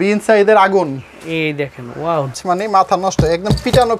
বিন সাইদের আগুন এই দেখেন ওয়াও মানে মাথা নষ্ট একদম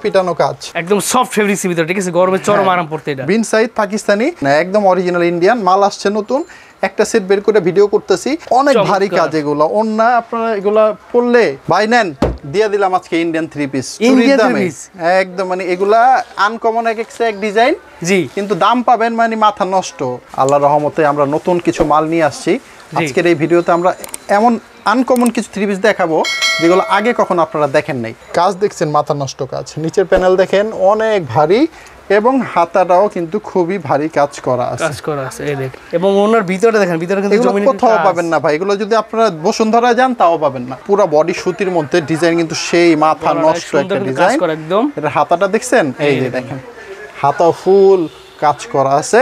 পিটানো কাজ একদম সফট ফেব্রিক্সের ভিতর ঠিক আছে গরমে চরম আরাম পড়তে এটা বিন সাইদ পাকিস্তানি না একদম অরিজিনাল ইন্ডিয়ান মাল আসছে নতুন একটা সেট বের করে ভিডিও করতেছি অনেক ভারী কাজ এগুলো অন্য আপনারা এগুলা পড়লে ভাই নেন দিয়ে দিলাম আজকে Indian three piece Indian three piece একদম মানে এগুলা আনকমন এক ডিজাইন জি কিন্তু দাম পাবেন মানে মাথা নষ্ট আল্লাহর রহমতে আমরা নতুন কিছু মাল নিয়ে আসছি আজকের এই ভিডিওতে আমরা এমন আনকমন কিছু থ্রি পিস দেখাবো যেগুলো আগে কখনো আপনারা দেখেন নাই কাজ দেখছেন মাথা নষ্ট কাজ নিচের প্যানেল দেখেন অনেক ভারী এবং হাতাটাও কিন্তু খুবই ভারী কাজ করা আছে এই দেখেন এবং ওনার ভিতরে দেখেন ভিতরে কিন্তু জমিনে কোথাও পাবেন না ভাই এগুলো যদি আপনারা বসুন্ধরা যান তাও পাবেন না পুরো বডি সুতির মধ্যে ডিজাইন কিন্তু সেই মাথা নষ্ট একটা ডিজাইন একদম এটা হাতাটা দেখছেন এই যে দেখেন হাতা ফুল কাজ করা আছে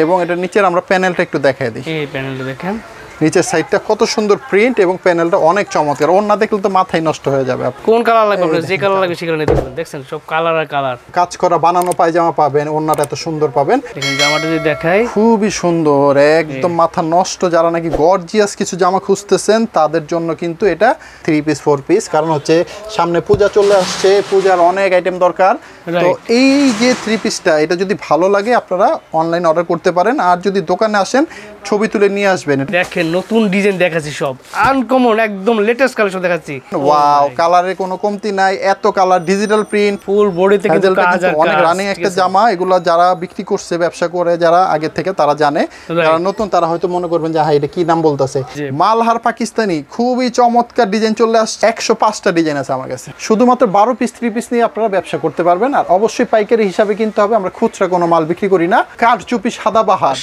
এবং এটা নিচের আমরা প্যানেলটা একটু দেখাই দিই এই প্যানেলটা দেখেন নিচের সাইডটা কত সুন্দর প্রিন্ট এবং প্যানেলটা অনেক চমৎকার ওর না দেখলে তো মাথায় নষ্ট হয়ে যাবে কোন কালার লাগবে আপনার যে কালার লাগবে সেই কালার নিতে পারেন দেখছেন সব কালার আর কালার কাজ করা বানানো পায়জামা পাবেন ওন্নাটা এত সুন্দর পাবেন দেখেন জামাটা যদি দেখাই খুবই সুন্দর একদম মাথা নষ্ট যারা নাকি গর্জিয়াস কিছু জামা খুঁজতেছেন তাদের জন্য কিন্তু এটা 3 পিস 4 পিস কারণ হচ্ছে সামনে পূজা চলে আসছে পূজার অনেক আইটেম দরকার তো এই যে 3 পিসটা এটা যদি ভালো লাগে আপনারা অনলাইন অর্ডার করতে পারেন আর যদি দোকানে আসেন ছবি তুলে নিয়ে আসবেন দেখেন নতুন ডিজাইন দেখাচ্ছি সব আনকমন একদম লেটেস্ট কালেকশন দেখাচ্ছি ওয়াও কালারের কোনো কমতি নাই এত কালার ডিজিটাল প্রিন্ট ফুল বডিতে কিন্তু কাজ আর অনেক রানিং একটা জামা এগুলো যারা বিক্রি করছে ব্যবসা করে যারা আগে থেকে তারা জানে যারা নতুন তারা হয়তো মনে করবেন যে হ্যাঁ এটা কি নাম বলতেছে মালহার পাকিস্তানি খুবই চমৎকার ডিজাইন চলে আসছে 105টা ডিজাইন আছে আমার কাছে শুধুমাত্র 12 পিস 3 পিস নিয়ে আপনারা ব্যবসা করতে পারবেন আর অবশ্যই পাইকারি হিসাবে কিনতে হবে আমরা খুচরা কোনো মাল বিক্রি করি না কাঠচুপি সাদাবাহার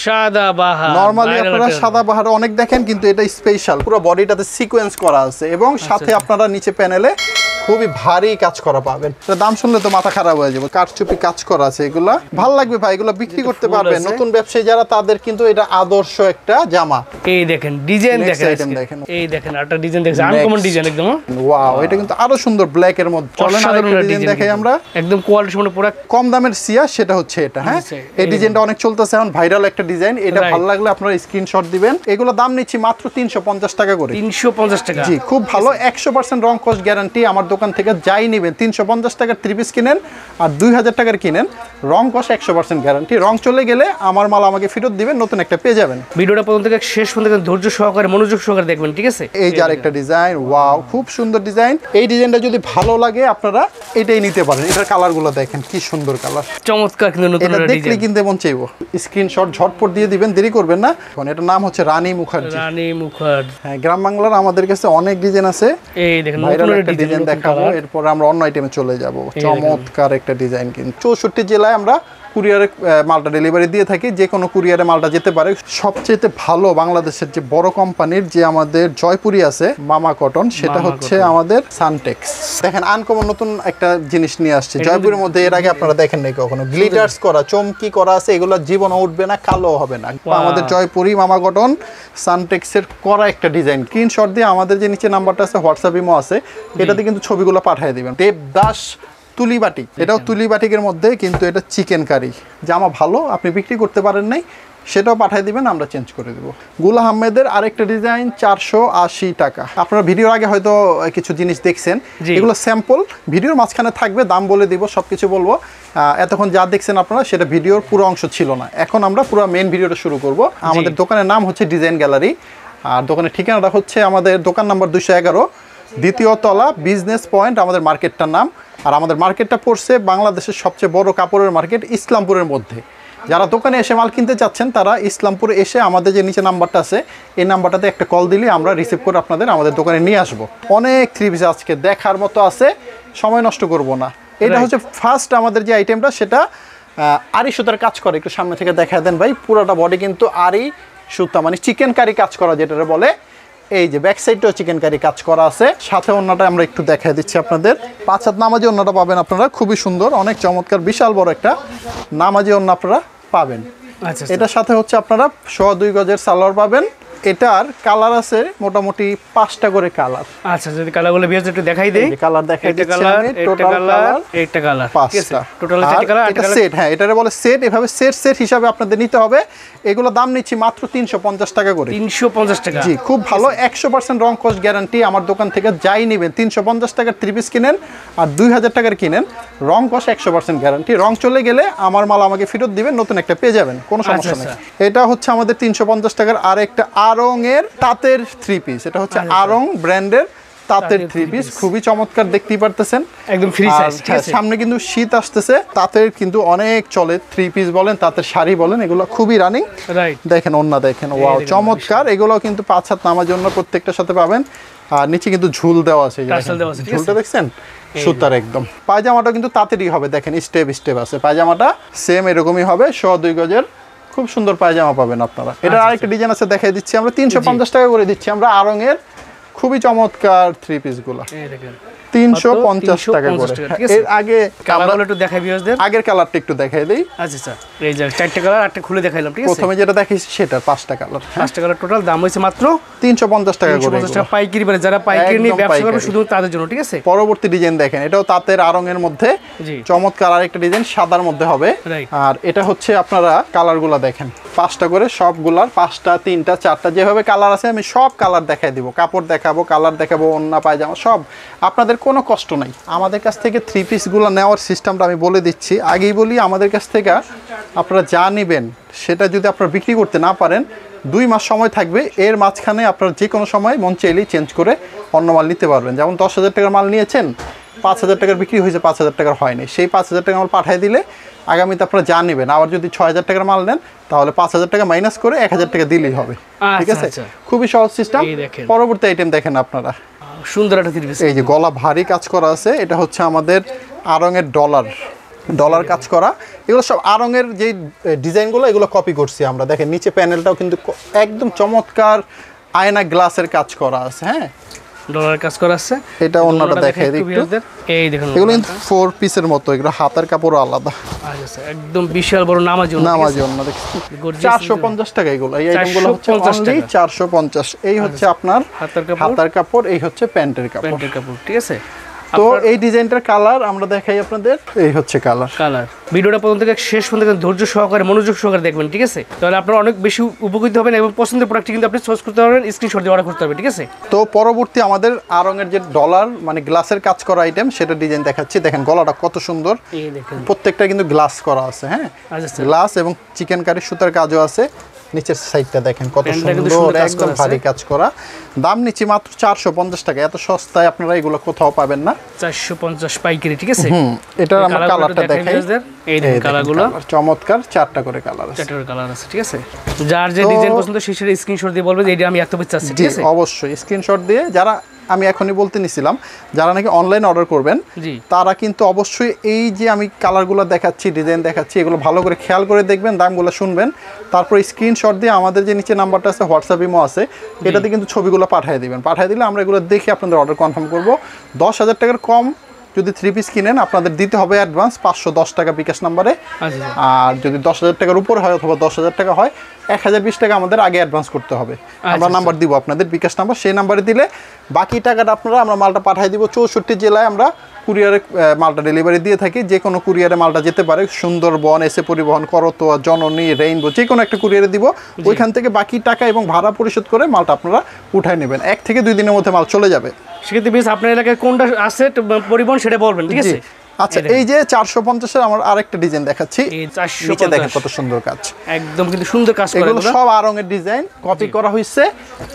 নরমালি আপনারা সাদাবাহার অনেক দেখেন কিন্তু এটা স্পেশাল পুরো বডিটাতে সিকোয়েন্স করা আছে এবং সাথে আপনারা নিচে প্যানেলে খুবই ভারী কাজ করা পাবেন এটা দাম শুনলে তো মাথা খারাপ হয়ে যাবে কাঠচুপি কাজ করা আছে এগুলা ভালো লাগবে ভাই এগুলো বিক্রি করতে পারবেন নতুন ব্যবসায়ী যারা তাদের কিন্তু এটা আদর্শ একটা জামা এই দেখেন ডিজাইন দেখেন এই দেখেন একটা ডিজাইন দেখেন আনকমন ডিজাইন একদম ওয়াও এটা কিন্তু আরো সুন্দর ব্ল্যাক এর মধ্যে চলেন আরেকটা ডিজাইন দেখাই আমরা একদম কোয়ালিটি সম্পূর্ণ পুরো কম দামের সিয়া সেটা হচ্ছে এটা হ্যাঁ এই ডিজাইনটা অনেক চলতেছে এখন ভাইরাল একটা ডিজাইন এটা ভালো লাগলে আপনারা স্ক্রিনশট দিবেন এগুলো দাম নিচ্ছি মাত্র 350 টাকা করে 350 টাকা জি খুব ভালো 100% রং কস গ্যারান্টি আমার দোকান থেকে যাই নেবেন 350 টাকার 3 পিস কিনেন আর 2000 টাকার কিনেন রং কস 100% গ্যারান্টি রং চলে গেলে আমার মাল আমাকে ফেরত দিবেন নতুন একটা পেয়ে যাবেন ভিডিওটা প্রথম থেকে শেষ পর্যন্ত ধৈর্য সহকারে মনোযোগ সহকারে দেখবেন ঠিক আছে এই যে আরেকটা ডিজাইন ওয়াও খুব সুন্দর ডিজাইন এই ডিজাইনটা যদি ভালো লাগে আপনারা এটাই নিতে পারেন এটার কালারগুলো দেখেন কি সুন্দর কালার চমৎকার কিন্তু নতুন এটা দেখলে কিনতে মন চাইবো স্ক্রিনশট ঝটপট দিয়ে দিবেন দেরি করবেন না কারণ এটার নাম হচ্ছে রানী মুখার্জি হ্যাঁ গ্রাম বাংলার আমাদের কাছে অনেক ডিজাইন আছে এই দেখেন নতুন একটা ডিজাইন দেখাবো এরপর আমরা অন্য আইটেমে চলে যাব চমৎকার একটা ডিজাইন কিন্তু 64 জেলায় আমরা কুরিয়ারে মালটা ডেলিভারি দিয়ে থাকি যে কোনো কুরিয়ারে মালটা যেতে পারে সবচেয়ে ভালো বাংলাদেশের যে বড় কোম্পানির যে আমাদের জয়পুরি আছে মামা কটন সেটা হচ্ছে আমাদের সানটেক্স দেখেন আনকমন নতুন একটা জিনিস নিয়ে আসছে জয়পুরের মধ্যে এর আগে আপনারা দেখেন নাই কখনো গ্লিটারস করা চমকি করা আছে এগুলো জীবন উঠবে না কালো হবে না আমাদের জয়পুরি মামা কটন সানটেক্সের করা একটা ডিজাইন স্ক্রিনশট দিয়ে আমাদের যে নিচে নাম্বারটা আছে হোয়াটসঅ্যাপ ইমো আছে এটাতে কিন্তু ছবিগুলো পাঠিয়ে দিবেন দেবদাস তুলিবাটিক এটাও তুলিবাটিকের মধ্যে কিন্তু এটা চিকেন কারি জামা ভালো আপনি বিক্রি করতে পারেন নাই সেটাও পাঠিয়ে দিবেন আমরা চেঞ্জ করে দেবো গুল আহমেদের আরেকটা ডিজাইন 480 টাকা আপনারা ভিডিওর আগে হয়তো কিছু জিনিস দেখছেন এগুলো স্যাম্পল ভিডিওর মাঝখানে থাকবে দাম বলে দিব সবকিছু বলবো এতক্ষণ যা দেখছেন আপনারা সেটা ভিডিওর পুরো অংশ ছিল না এখন আমরা পুরো মেইন ভিডিওটা শুরু করব আমাদের দোকানের নাম হচ্ছে ডিজাইন গ্যালারি আর দোকানের ঠিকানাটা হচ্ছে আমাদের দোকান নাম্বার 211 দ্বিতীয় তলা বিজনেস পয়েন্ট আমাদের মার্কেটটার নাম আর আমাদের মার্কেটটা পড়ছে বাংলাদেশের সবচেয়ে বড় কাপড়ের মার্কেট ইসলামপুরের মধ্যে যারা দোকানে এসে মাল কিনতে চাচ্ছেন তারা ইসলামপুরে এসে আমাদের যে নিচে নাম্বারটা আছে এই নাম্বারটাতে একটা কল দিলে আমরা রিসিভ করে আপনাদের আমাদের দোকানে নিয়ে আসবো অনেক থ্রি পিস আজকে দেখার মতো আছে সময় নষ্ট করব না এটা হচ্ছে ফার্স্ট আমাদের যে আইটেমটা সেটা আরি সুতার কাজ করে একটু সামনে থেকে দেখায় দেন ভাই পুরোটা বডি কিন্তু আরি সুতা মানে চিকেন কারি কাজ করা যেটা বলে এই যে ব্যাক সাইডটাও চিকেন কারি কাজ করা আছে সাথে ওন্নাটা আমরা একটু দেখাই দিচ্ছি আপনাদের 5 হাত নামাজি ওন্নাটা পাবেন আপনারা খুবই সুন্দর অনেক চমৎকার বিশাল বড় একটা নামাজি ওন্না আপনারা পাবেন এটার সাথে হচ্ছে আপনারা 2.5 গজের সালোয়ার পাবেন এটার কালার আছে মোটামুটি 5টা করে কালার। আচ্ছা, যদি কালারগুলো বিয়াজ একটু দেখাই দেই। কালার দেখাই দিচ্ছি আমি। টোটাল কালার, একটা কালার, 5টা টোটাল 4টা কালার। এটা সেট, হ্যাঁ এটারে বলে সেট। এভাবে সেট হিসাবে আপনাদের নিতে হবে। এগুলো দাম নিচ্ছি মাত্র 350 টাকা করে। 350 টাকা। জি, খুব ভালো, 100% রং কস গ্যারান্টি। আমার দোকান থেকে যাই নেবেন 350 টাকার 3 পিস কিনেন আর 2000 টাকার কিনেন, রং কস 100% গ্যারান্টি। রং চলে গেলে আমার মাল আমাকে ফেরত দিবেন, নতুন একটা পেয়ে যাবেন, কোনো সমস্যা নেই। এটা হচ্ছে আমাদের 350 টাকার আর একটা আরং এর তাঁতের 3 পিস। এটা হচ্ছে আরং ব্র্যান্ডের তাঁতের 3 পিস, খুবই চমৎকার, দেখতেই পারতেছেন একদম ফ্রি সাইজ। ঠিক আছে, সামনে কিন্তু শীত আসতেছে, তাঁতের কিন্তু অনেক চলে, 3 পিস বলেন, তাঁতের শাড়ি বলেন, এগুলো খুবই রানিং। রাইট, দেখেন ওন্না দেখেন, ওয়াও চমৎকার। এগুলো কিন্তু 5 হাত নামার জন্য প্রত্যেকটার সাথে পাবেন। আর নিচে কিন্তু ঝুল দেওয়া আছে, ঝুলটা দেখছেন সুতার একদম। পায়জামাটা কিন্তু তাঁতেরই হবে, দেখেন স্টেপ আছে। পায়জামাটা সেম এরকমই হবে, 2 গজের খুব সুন্দর পায়জামা পাবেন আপনারা। এটা আরেকটা ডিজাইন আছে, দেখাই দিচ্ছি আমরা। 350 টাকা করে দিচ্ছি আমরা আরং এর খুবই চমৎকার 3 পিস গুলা, 350 টাকা করে। এর আগে কালারগুলো একটু দেখাই ভিউয়ারদের, আগের কালারটা একটু দেখাই দেই। আচ্ছা আচ্ছা, এই যে 4টা কালার, একটা খুলে দেখাইলাম। ঠিক আছে, প্রথমে যেটা দেখাইছি সেটা 5টা কালার। 5টা কালার টোটাল দাম হইছে মাত্র 350 টাকা করে। 350 টাকা পাইকারি, মানে যারা পাইকারি নিয়ে ব্যবসা করবে শুধু তাদের জন্য। ঠিক আছে, পরবর্তী ডিজাইন দেখেন, এটাও তাঁতের আরং এর মধ্যে চমৎকার আরেকটা ডিজাইন, সাদার মধ্যে হবে। আর এটা হচ্ছে আপনারা কালারগুলো দেখেন, 5টা করে সবগুলার, 5টা 3টা 4টা যেভাবে কালার আছে আমি সব কালার দেখাই দিব। কাপড় দেখাবো, কালার দেখাবো, ওন্না পায়জামা সব। আপনাদের কোনো কষ্ট নাই। আমাদের কাছ থেকে 3 পিসগুলো নেওয়ার সিস্টেমটা আমি বলে দিচ্ছি। আগেই বলি, আমাদের কাছ থেকে আপনারা যা নেবেন সেটা যদি আপনারা বিক্রি করতে না পারেন, 2 মাস সময় থাকবে। এর মাঝখানে আপনারা যে কোনো সময় মন চাইলেই চেঞ্জ করে অন্য মাল নিতে পারবেন। যেমন 10,000 টাকার মাল নিয়েছেন, 5,000 টাকার বিক্রি হয়েছে, 5,000 টাকার হয়নি, সেই 5,000 টাকা মাল পাঠিয়ে দিলে আগামীতে আপনারা যা নেবেন। আবার যদি 6,000 টাকার মাল নেন, তাহলে 5,000 টাকা মাইনাস করে 1,000 টাকা দিলেই হবে। ঠিক আছে, খুবই সহজ সিস্টেম। পরবর্তী আইটেম দেখেন আপনারা, সুন্দর একটা 3 পিস। এই যে গলা ভারী কাজ করা আছে, এটা হচ্ছে আমাদের আরং এর ডলার কাজ করা। এগুলো সব আরং এর যে ডিজাইনগুলো, এগুলো কপি করছি আমরা। দেখেন নিচে প্যানেলটাও কিন্তু একদম চমৎকার আয়না গ্লাসের কাজ করা আছে। হ্যাঁ, ডলার কাজ করা আছে। এটা অন্যটা দেখাই দিই একটু। এই দেখুন, এগুলো কিন্তু 4 পিসের মতো, এগুলো হাতার কাপড় আলাদা। আচ্ছা, একদম বিশাল বড় নামাজ জন্য। দেখুন 450 টাকা এগুলো। এই আইটেমগুলো হচ্ছে অনলি 450। এই হচ্ছে আপনার হাতার কাপড়, এই হচ্ছে প্যান্টের কাপড়। ঠিক আছে, তো এই ডিজাইনটার কালার আমরা দেখাই আপনাদের। এই হচ্ছে কালার। ভিডিওটা প্রথম থেকে শেষ পর্যন্ত ধৈর্য সহকারে, মনোযোগ সহকারে দেখবেন। ঠিক আছে, তাহলে আপনারা অনেক বেশি উপকৃত হবেন এবং পছন্দের প্রোডাক্ট কিন্তু আপনি চয়েস করতে পারবেন, স্ক্রিনশট দিয়ে অর্ডার করতে পারবেন। ঠিক আছে, তো পরবর্তী আমাদের আরং এর যে ডলার মানে গ্লাসের কাজ করা আইটেম, সেটা ডিজাইন দেখাচ্ছি। দেখেন গলাটা কত সুন্দর, প্রত্যেকটা কিন্তু গ্লাস করা আছে। হ্যাঁ, গ্লাস এবং চিকেন কারি সুতার কাজও আছে। নিচের সাইডটা দেখেন কত সুন্দর, একদম ভারী কাজ করা। দাম নিচ্ছি মাত্র 450 টাকা। এত সস্তায় আপনারা এগুলো কোথাও পাবেন না। 450 পাইকারি। ঠিক আছে, এটার আমরা কালারটা দেখাই। এই দেখেন কালারগুলো চমৎকার, 4টা করে কালার আছে। 4টা করে কালার আছে। ঠিক আছে, যার যে ডিজাইন পছন্দ সেই স্ক্রিনশট দিয়ে বলবেন এইটা আমি এত পিস চাচ্ছি। ঠিক আছে, অবশ্যই স্ক্রিনশট দিয়ে, যারা আমি এখনই বলতে নিছিলাম, যারা নাকি অনলাইন অর্ডার করবেন তারা কিন্তু অবশ্যই এই যে আমি কালারগুলো দেখাচ্ছি, ডিজাইন দেখাচ্ছি, এগুলো ভালো করে খেয়াল করে দেখবেন, দামগুলো শুনবেন, তারপর স্ক্রিনশট দিয়ে আমাদের যে নিচে নাম্বারটা আছে, হোয়াটসঅ্যাপ ইমো আছে, এটাতে কিন্তু ছবিগুলো পাঠিয়ে দিবেন। পাঠিয়ে দিলে আমরা এগুলো দেখে আপনাদের অর্ডার কনফার্ম করব। 10,000 টাকার কম যদি 3 পিস কিনেন, আপনাদের দিতে হবে অ্যাডভান্স 510 টাকা বিকাশ নাম্বারে। আর যদি 10,000 টাকার উপরে হয় অথবা 10,000 টাকা হয়, 1,020 টাকা আমাদের আগে অ্যাডভান্স করতে হবে। আমরা নাম্বার দিব আপনাদের, বিকাশ নাম্বার, সেই নাম্বারে দিলে বাকি টাকাটা আপনারা, আমরা মালটা পাঠিয়ে দিব। 64 জেলায় আমরা কুরিয়ারে মালটা ডেলিভারি দিয়ে থাকি। যে কোনো কুরিয়ারে মালটা যেতে পারে, সুন্দরবন, এসে পরিবহন, করতোয়া, জননী, রেইনবো, যে কোনো একটা কুরিয়ারে দিব। ওইখান থেকে বাকি টাকা এবং ভাড়া পরিশোধ করে মালটা আপনারা উঠায় নেবেন। 1 থেকে 2 দিনের মধ্যে মাল চলে যাবে। সেক্ষেত্রে বেশ আপনার এলাকায় কোনটা আছে পরিবহন সেটা বলবেন। ঠিক আছে, আচ্ছা, এই যে 450 এর আমার আরেকটা ডিজাইন দেখাচ্ছি। নিচে দেখেন কত সুন্দর কাজ, একদম কিন্তু সুন্দর কাজ করা। এগুলো সব আরং এর ডিজাইন কপি করা হয়েছে,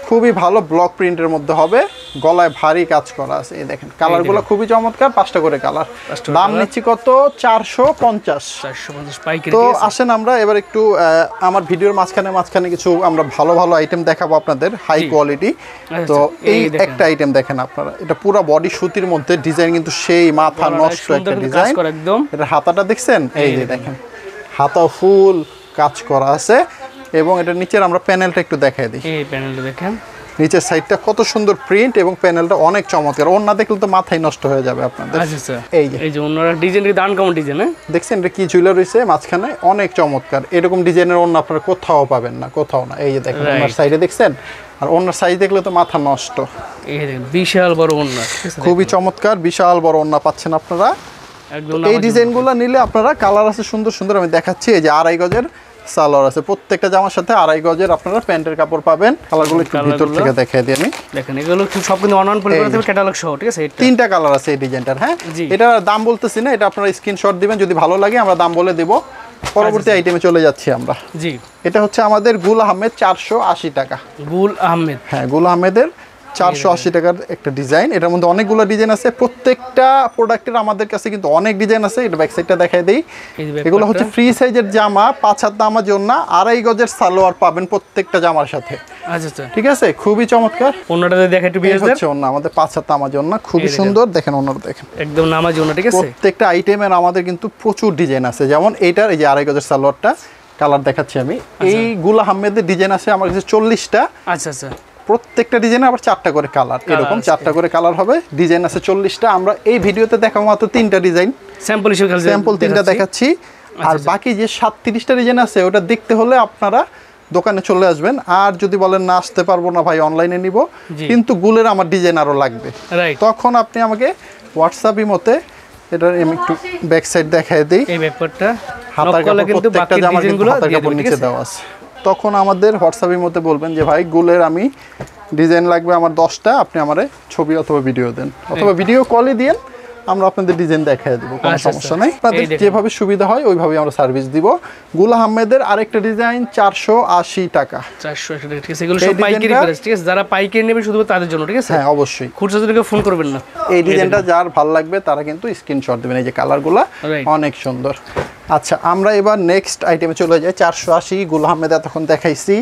খুবই ভালো ব্লক প্রিন্টের মধ্যে হবে, গলায় ভারী কাজ করা আছে। এই দেখেন কালারগুলো খুবই চমৎকার, 5টা করে কালার। দাম নিচ্ছি কত? 450 পাইকারি। তো আসেন আমরা এবার একটু আমার ভিডিওর মাঝখানে কিছু আমরা ভালো ভালো আইটেম দেখাবো আপনাদের, হাই কোয়ালিটি। তো এই একটা আইটেম দেখেন আপনারা, এটা পুরো বডি সুতির মধ্যে, ডিজাইন কিন্তু সেই মাথা নষ্ট একটা ডিজাইন। এটা হাতাটা দেখছেন, এই যে দেখেন হাতা ফুল কাজ করা আছে। এবং এটা নিচের আমরা প্যানেলটা একটু দেখাই দিই। এই প্যানেলটা দেখেন, নিচের সাইডটা কত সুন্দর প্রিন্ট এবং প্যানেলটা অনেক চমৎকার। ওন্না দেখলে তো মাথায় নষ্ট হয়ে যাবে আপনাদের। আচ্ছা আচ্ছা, এই যে ওন্নার ডিজাইনটি দান কেমন ডিজাইন, হ্যাঁ দেখছেন এটা কি ঝুলে রয়েছে মাঝখানে, অনেক চমৎকার। এরকম ডিজাইনের ওন্না আপনারা কোথাও পাবেন না, কোথাও না। এই যে দেখেন ওন্নার সাইডে দেখছেন, আর ওন্নার সাইজ দেখলে তো মাথা নষ্ট। এই দেখেন বিশাল বড় ওন্না, খুবই চমৎকার, বিশাল বড় ওন্না পাচ্ছেন আপনারা। এই ডিজাইনগুলো নিলে আপনারা কালার আছে সুন্দর সুন্দর, আমি দেখাচ্ছি। এই যে 2.5 গজের সালোয়ার আছে, প্রত্যেকটা জামার সাথে 2.5 গজের আপনারা প্যান্টের কাপড় পাবেন। কালারগুলো একটু ভিতর থেকে দেখাই দিই আমি। দেখেন এগুলো সব কিন্তু অন পলি করা থাকবে, ক্যাটালগ সহ, ঠিক আছে। 3টা কালার আছে এই ডিজাইনটার। হ্যাঁ, এটা দাম বলতেছি না, এটা আপনারা স্ক্রিনশট দিবেন, যদি ভালো লাগে আমরা দাম বলে দেব। পরবর্তী আইটেমে চলে যাচ্ছি আমরা। জি, এটা হচ্ছে আমাদের গুল আহমেদ 480 টাকা। গুল আহমেদ, হ্যাঁ, গুল আহমেদের 480 টাকার একটা ডিজাইন। এটার মধ্যে অনেকগুলো ডিজাইন আছে, প্রত্যেকটা প্রোডাক্টের আমাদের কাছে কিন্তু অনেক ডিজাইন আছে। এটা ব্যাক সাইডটা দেখাই দেই। এগুলো হচ্ছে ফ্রি সাইজের জামা, 5 হাত জামার জন্য 2.5 গজের সালোয়ার পাবেন প্রত্যেকটা জামার সাথে। আচ্ছা আচ্ছা, ঠিক আছে, খুবই চমৎকার। ওন্নাটা দেখে একটু বিয়ে হচ্ছে ওন্না আমাদের 5 হাত জামার জন্য, খুবই সুন্দর। দেখেন ওন্নাটা দেখেন, একদম নামাজি ওন্না, ঠিক আছে। প্রত্যেকটা আইটেমের আমাদের কিন্তু প্রচুর ডিজাইন আছে। যেমন এইটার এই যে 2.5 গজের সালোয়ারটা, কালার দেখাচ্ছি আমি। এই গুল আহমেদের ডিজাইন আছে আমার কাছে 40টা। আচ্ছা আচ্ছা, প্রত্যেকটা ডিজাইনে আবার 4টা করে কালার, এরকম 4টা করে কালার হবে। ডিজাইন আছে 40টা। আমরা এই ভিডিওতে দেখাবো মাত্র 3টা ডিজাইন, স্যাম্পল হিসেবে স্যাম্পল 3টা দেখাচ্ছি। আর বাকি যে 37টা ডিজাইন আছে ওটা দেখতে হলে আপনারা দোকানে চলে আসবেন। আর যদি বলেন না আসতে পারবো না ভাই, অনলাইনে নিব, কিন্তু গুলের আমার ডিজাইন আরো লাগবে, তখন আপনি আমাকে হোয়াটসঅ্যাপ ইমোতে, এটা আমি একটু ব্যাক সাইড দেখাই দিই। এই ব্যাপারটা হাতার কাপড় প্রত্যেকটা জামার কিন্তু হাতার কাপড় নিচে দেওয়া আছে। তখন আমাদের হোয়াটসঅ্যাপের মধ্যে বলবেন যে ভাই গুলের আমি ডিজাইন লাগবে আমার 10টা, আপনি আমারে ছবি অথবা ভিডিও দেন, অথবা ভিডিও কলই দিন, আমরা আপনাদের ডিজাইন দেখাই দেবো, কোনো সমস্যা নেই। আপনাদের যেভাবে সুবিধা হয় ওইভাবে আমরা সার্ভিস দিব। গুল আহমেদের আরেকটা ডিজাইন 480 টাকা। 480 টাকা, ঠিক আছে। এগুলো সব পাইকারি প্রাইস, ঠিক আছে। যারা পাইকারি নেবে শুধু তাদের জন্য, ঠিক আছে। হ্যাঁ, অবশ্যই। খুচরা জনকে ফোন করবেন না। এই ডিজাইনটা যার ভালো লাগবে তারা কিন্তু স্ক্রিনশট দিবেন। এই যে কালারগুলো অনেক সুন্দর। আচ্ছা, আমরা এবার নেক্সট আইটেমে চলে যাই। 480 গুল আহমেদ এতক্ষণ দেখাইছি।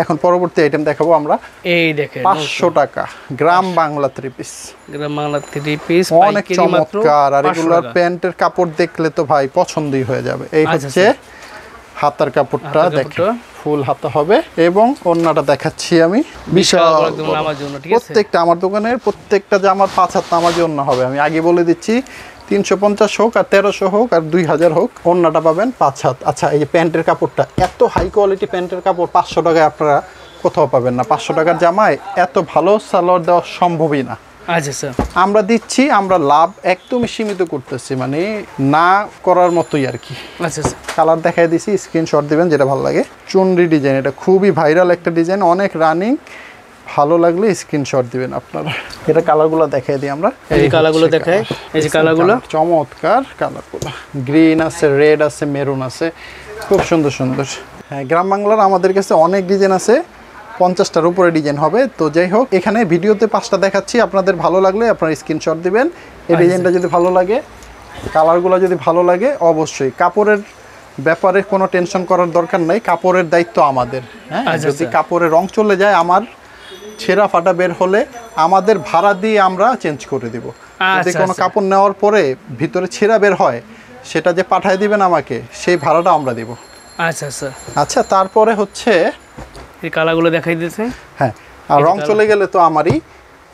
এখন পরবর্তী আইটেম দেখাবো আমরা। এই দেখেন 500 টাকা গ্রাম বাংলা 3 পিস। গ্রাম বাংলা 3 পিস অনেক চমৎকার। আর এগুলোর প্যান্টের কাপড় দেখলে তো ভাই পছন্দই হয়ে যাবে। এই হচ্ছে হাতার কাপড়টা, দেখেন ফুল হাতা হবে, এবং ওন্নাটা দেখাচ্ছি আমি বিশাল। প্রত্যেকটা আমার দোকানের প্রত্যেকটা জামার 5 হাত নামার জন্য হবে। আমি আগে বলে দিচ্ছি, 350 হোক আর 1300 হোক আর 2000 হোক, ওন্নাটা পাবেন 5 হাত। আচ্ছা, এই যে প্যান্টের কাপড়টা, এত হাই কোয়ালিটি প্যান্টের কাপড় 500 টাকায় আপনারা কোথাও পাবেন না। 500 টাকার জামায় এত ভালো সালোয়ার দেওয়া সম্ভবই না। আচ্ছা স্যার, আমরা দিচ্ছি, আমরা লাভ একদমই সীমিত করতেছি, মানে না করার মতোই আর কি। আচ্ছা স্যার, কালার দেখাই দিছি, স্ক্রিনশট দিবেন যেটা ভালো লাগে। চুনরি ডিজাইন, এটা খুবই ভাইরাল একটা ডিজাইন, অনেক রানিং। ভালো লাগলে স্ক্রিনশট দিবেন আপনারা। এটা কালারগুলো দেখাই দিই আমরা। এই কালারগুলো দেখাই, এই যে কালারগুলো চমৎকার কালারগুলো, গ্রিন আছে, রেড আছে, মেরুন আছে, খুব সুন্দর সুন্দর। হ্যাঁ, গ্রাম বাংলার আমাদের কাছে অনেক ডিজাইন আছে, 50টার উপরে ডিজাইন হবে। তো যাই হোক, এখানে ভিডিওতে 5টা দেখাচ্ছি, আপনাদের ভালো লাগলে আপনারা স্ক্রিনশট দিবেন। এই ডিজাইনটা যদি ভালো লাগে, কালারগুলো যদি ভালো লাগে, অবশ্যই কাপড়ের ব্যাপারে কোনো টেনশন করার দরকার নাই, কাপড়ের দায়িত্ব আমাদের। হ্যাঁ, যদি কাপড়ের রং চলে যায়, আমার ছেঁড়া ফাটা বের হলে আমাদের ভাড়া দিয়ে আমরা চেঞ্জ করে দিব। যদি কোনো কাপড় নেওয়ার পরে ভিতরে ছেঁড়া বের হয়, সেটা যে পাঠিয়ে দিবেন আমাকে, সেই ভাড়াটা আমরা দিব। আচ্ছা আচ্ছা, আচ্ছা, তারপরে হচ্ছে এই কালারগুলো দেখাই দিয়েছে। হ্যাঁ, আর রং চলে গেলে তো আমারই।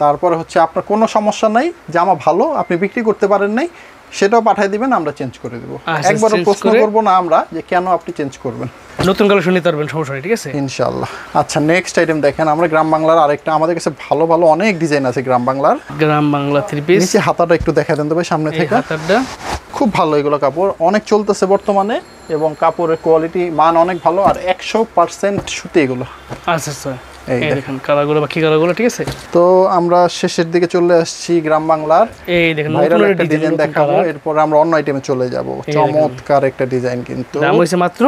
তারপরে হচ্ছে আপনার কোনো সমস্যা নাই, জামা ভালো আপনি বিক্রি করতে পারেন নাই, সেটাও পাঠিয়ে দিবেন, আমরা চেঞ্জ করে দেবো। একবারও প্রশ্ন করবো না আমরা যে কেন আপনি চেঞ্জ করবেন, নতুন কালেকশন নিতে পারবেন, সমস্যা নেই, ঠিক আছে ইনশাআল্লাহ। আচ্ছা, নেক্সট আইটেম দেখেন, আমরা গ্রাম বাংলার আরেকটা, আমাদের কাছে ভালো ভালো অনেক ডিজাইন আছে গ্রাম বাংলার। গ্রাম বাংলা 3 পিস। নিচে হাতাটা একটু দেখা দেন তো ভাই, সামনে থেকে। হাতাটা খুব ভালো, এগুলো কাপড় অনেক চলতেছে বর্তমানে, এবং কাপড়ের কোয়ালিটি মান অনেক ভালো, আর 100% সুতি এগুলো। আচ্ছা আচ্ছা, এই দেখেন কালারগুলো, বাকি কালারগুলো, ঠিক আছে। তো আমরা শেষের দিকে চলে আসছি গ্রাম বাংলার। এই দেখেন ভাইরাল একটা ডিজাইন দেখাবো, এরপর আমরা অন্য আইটেমে চলে যাব। চমৎকার একটা ডিজাইন, কিন্তু দাম হইছে মাত্র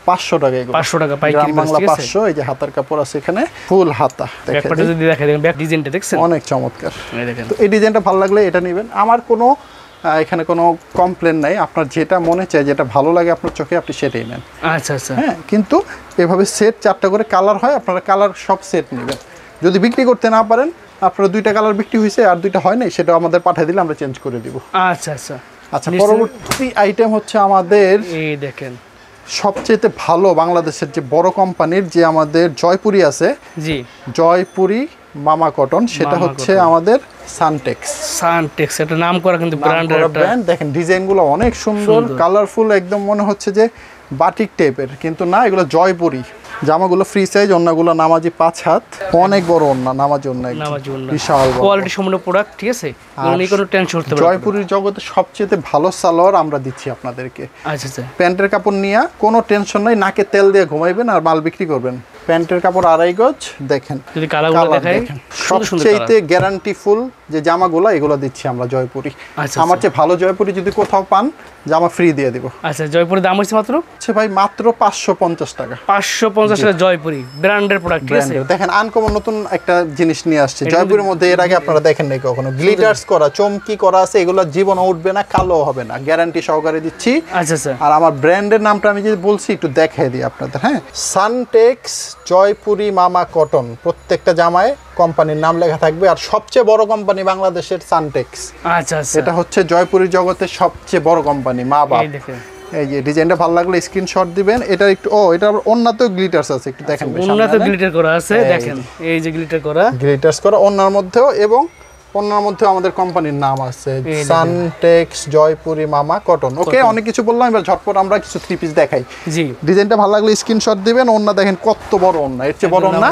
500 টাকা। এগুলো 500 টাকা পাইকারি, বাংলা 500। এই যে হাতার কাপড় আছে এখানে, ফুল হাতা। ব্যাকপার্টটা যদি দেখাই দেন, ব্যাক ডিজাইনটা দেখছেন, অনেক চমৎকার। এই দেখেন, তো এই ডিজাইনটা ভালো লাগলে এটা নেবেন। আমার কোনো এখানে কোনো কমপ্লেন নাই, আপনার যেটা মনে চায়, যেটা ভালো লাগে আপনার চোখে, আপনি সেটাই নেন। আচ্ছা আচ্ছা, হ্যাঁ, কিন্তু এভাবে সেট 4টা করে কালার হয়, আপনারা কালার সব সেট নেবেন। যদি বিক্রি করতে না পারেন, আপনারা 2টা কালার বিক্রি হয়েছে আর 2টা হয় নাই, সেটা আমাদের পাঠিয়ে দিলে আমরা চেঞ্জ করে দিব। আচ্ছা আচ্ছা। আচ্ছা, পরবর্তী আইটেম হচ্ছে আমাদের, এই দেখেন সবচেয়ে ভালো বাংলাদেশের যে বড় কোম্পানির যে আমাদের জয়পুরি আছে, জি জয়পুরি মামা কটন, সেটা হচ্ছে আমাদের সানটেক্স। সানটেক্স এটা নাম করা কিন্তু ব্র্যান্ডের ব্র্যান্ড। দেখেন ডিজাইনগুলো অনেক সুন্দর, কালারফুল, একদম মনে হচ্ছে যে বাটিক টাইপের, কিন্তু না, এগুলো জয়পুরি। জামাগুলো ফ্রি সাইজ, ওন্নাগুলো নামাজি 5 হাত, অনেক বড় ওন্না, নামাজি ওন্না, বিশাল বড় কোয়ালিটি সম্পন্ন প্রোডাক্ট, ঠিক আছে, এগুলো কোনো টেনশন করতে পারবেন না। জয়পুরির জগতে সবচেয়ে ভালো সালোয়ার আমরা দিচ্ছি আপনাদেরকে। আচ্ছা আচ্ছা, প্যান্টের কাপড় নিয়ে কোনো টেনশন নাই, নাকে তেল দিয়ে ঘুমাইবেন আর মাল বিক্রি করবেন। প্যান্টের কাপড় 2.5 গজ। দেখেন যদি কালারগুলো দেখাই, সবচেয়ে গ্যারান্টি ফুল যে জামাগুলো, এগুলো দিচ্ছি আমরা জয়পুরি। আমার চেয়ে ভালো জয়পুরি যদি কোথাও পান, জামা ফ্রি দিয়ে দিব। আচ্ছা, জয়পুরের দাম হচ্ছে মাত্র ভাই মাত্র 550 টাকা। 550 টাকা জয়পুরি ব্র্যান্ডের প্রোডাক্ট, ঠিক আছে। দেখেন আনকমন নতুন একটা জিনিস নিয়ে আসছে জয়পুরের মধ্যে, এর আগে আপনারা দেখেন নাই কখনো। গ্লিটার্স করা, চমকি করা আছে, এগুলো জীবনে উঠবে না, কালো হবে না, গ্যারান্টি সহকারে দিচ্ছি। আচ্ছা আচ্ছা, আর আমার ব্র্যান্ডের নামটা আমি যদি বলছি একটু দেখাই দিই আপনাদের। হ্যাঁ, সানটেক্স জয়পুরি মামা কটন, প্রত্যেকটা জামায় কোম্পানির নাম লেখা থাকবে। আর সবচেয়ে বড় কোম্পানি বাংলাদেশের সানটেক্স। আচ্ছা আচ্ছা, এটা হচ্ছে জয়পুরির জগতের সবচেয়ে বড় কোম্পানি, মা বাপ। এই যে ডিজাইনটা ভালো লাগলে স্ক্রিনশট দিবেন। এটা একটু এটা অন্যতেও গ্লিটার্স আছে, একটু দেখেন। অন্যতে গ্লিটার করা আছে, দেখেন এই যে গ্লিটার করা, গ্লিটার্স করা অন্যার মধ্যেও, এবং অন্যার মধ্যেও আমাদের কোম্পানির নাম আছে, সানটেক্স জয়পুরি মামা কটন। ওকে, অনেক কিছু বললাম, এবার ঝটপট আমরা কিছু 3 পিস দেখাই। জি, ডিজাইনটা ভালো লাগলে স্ক্রিনশট দিবেন। ওন্না দেখেন কত বড় ওন্না, এর চেয়ে বড় ওন্না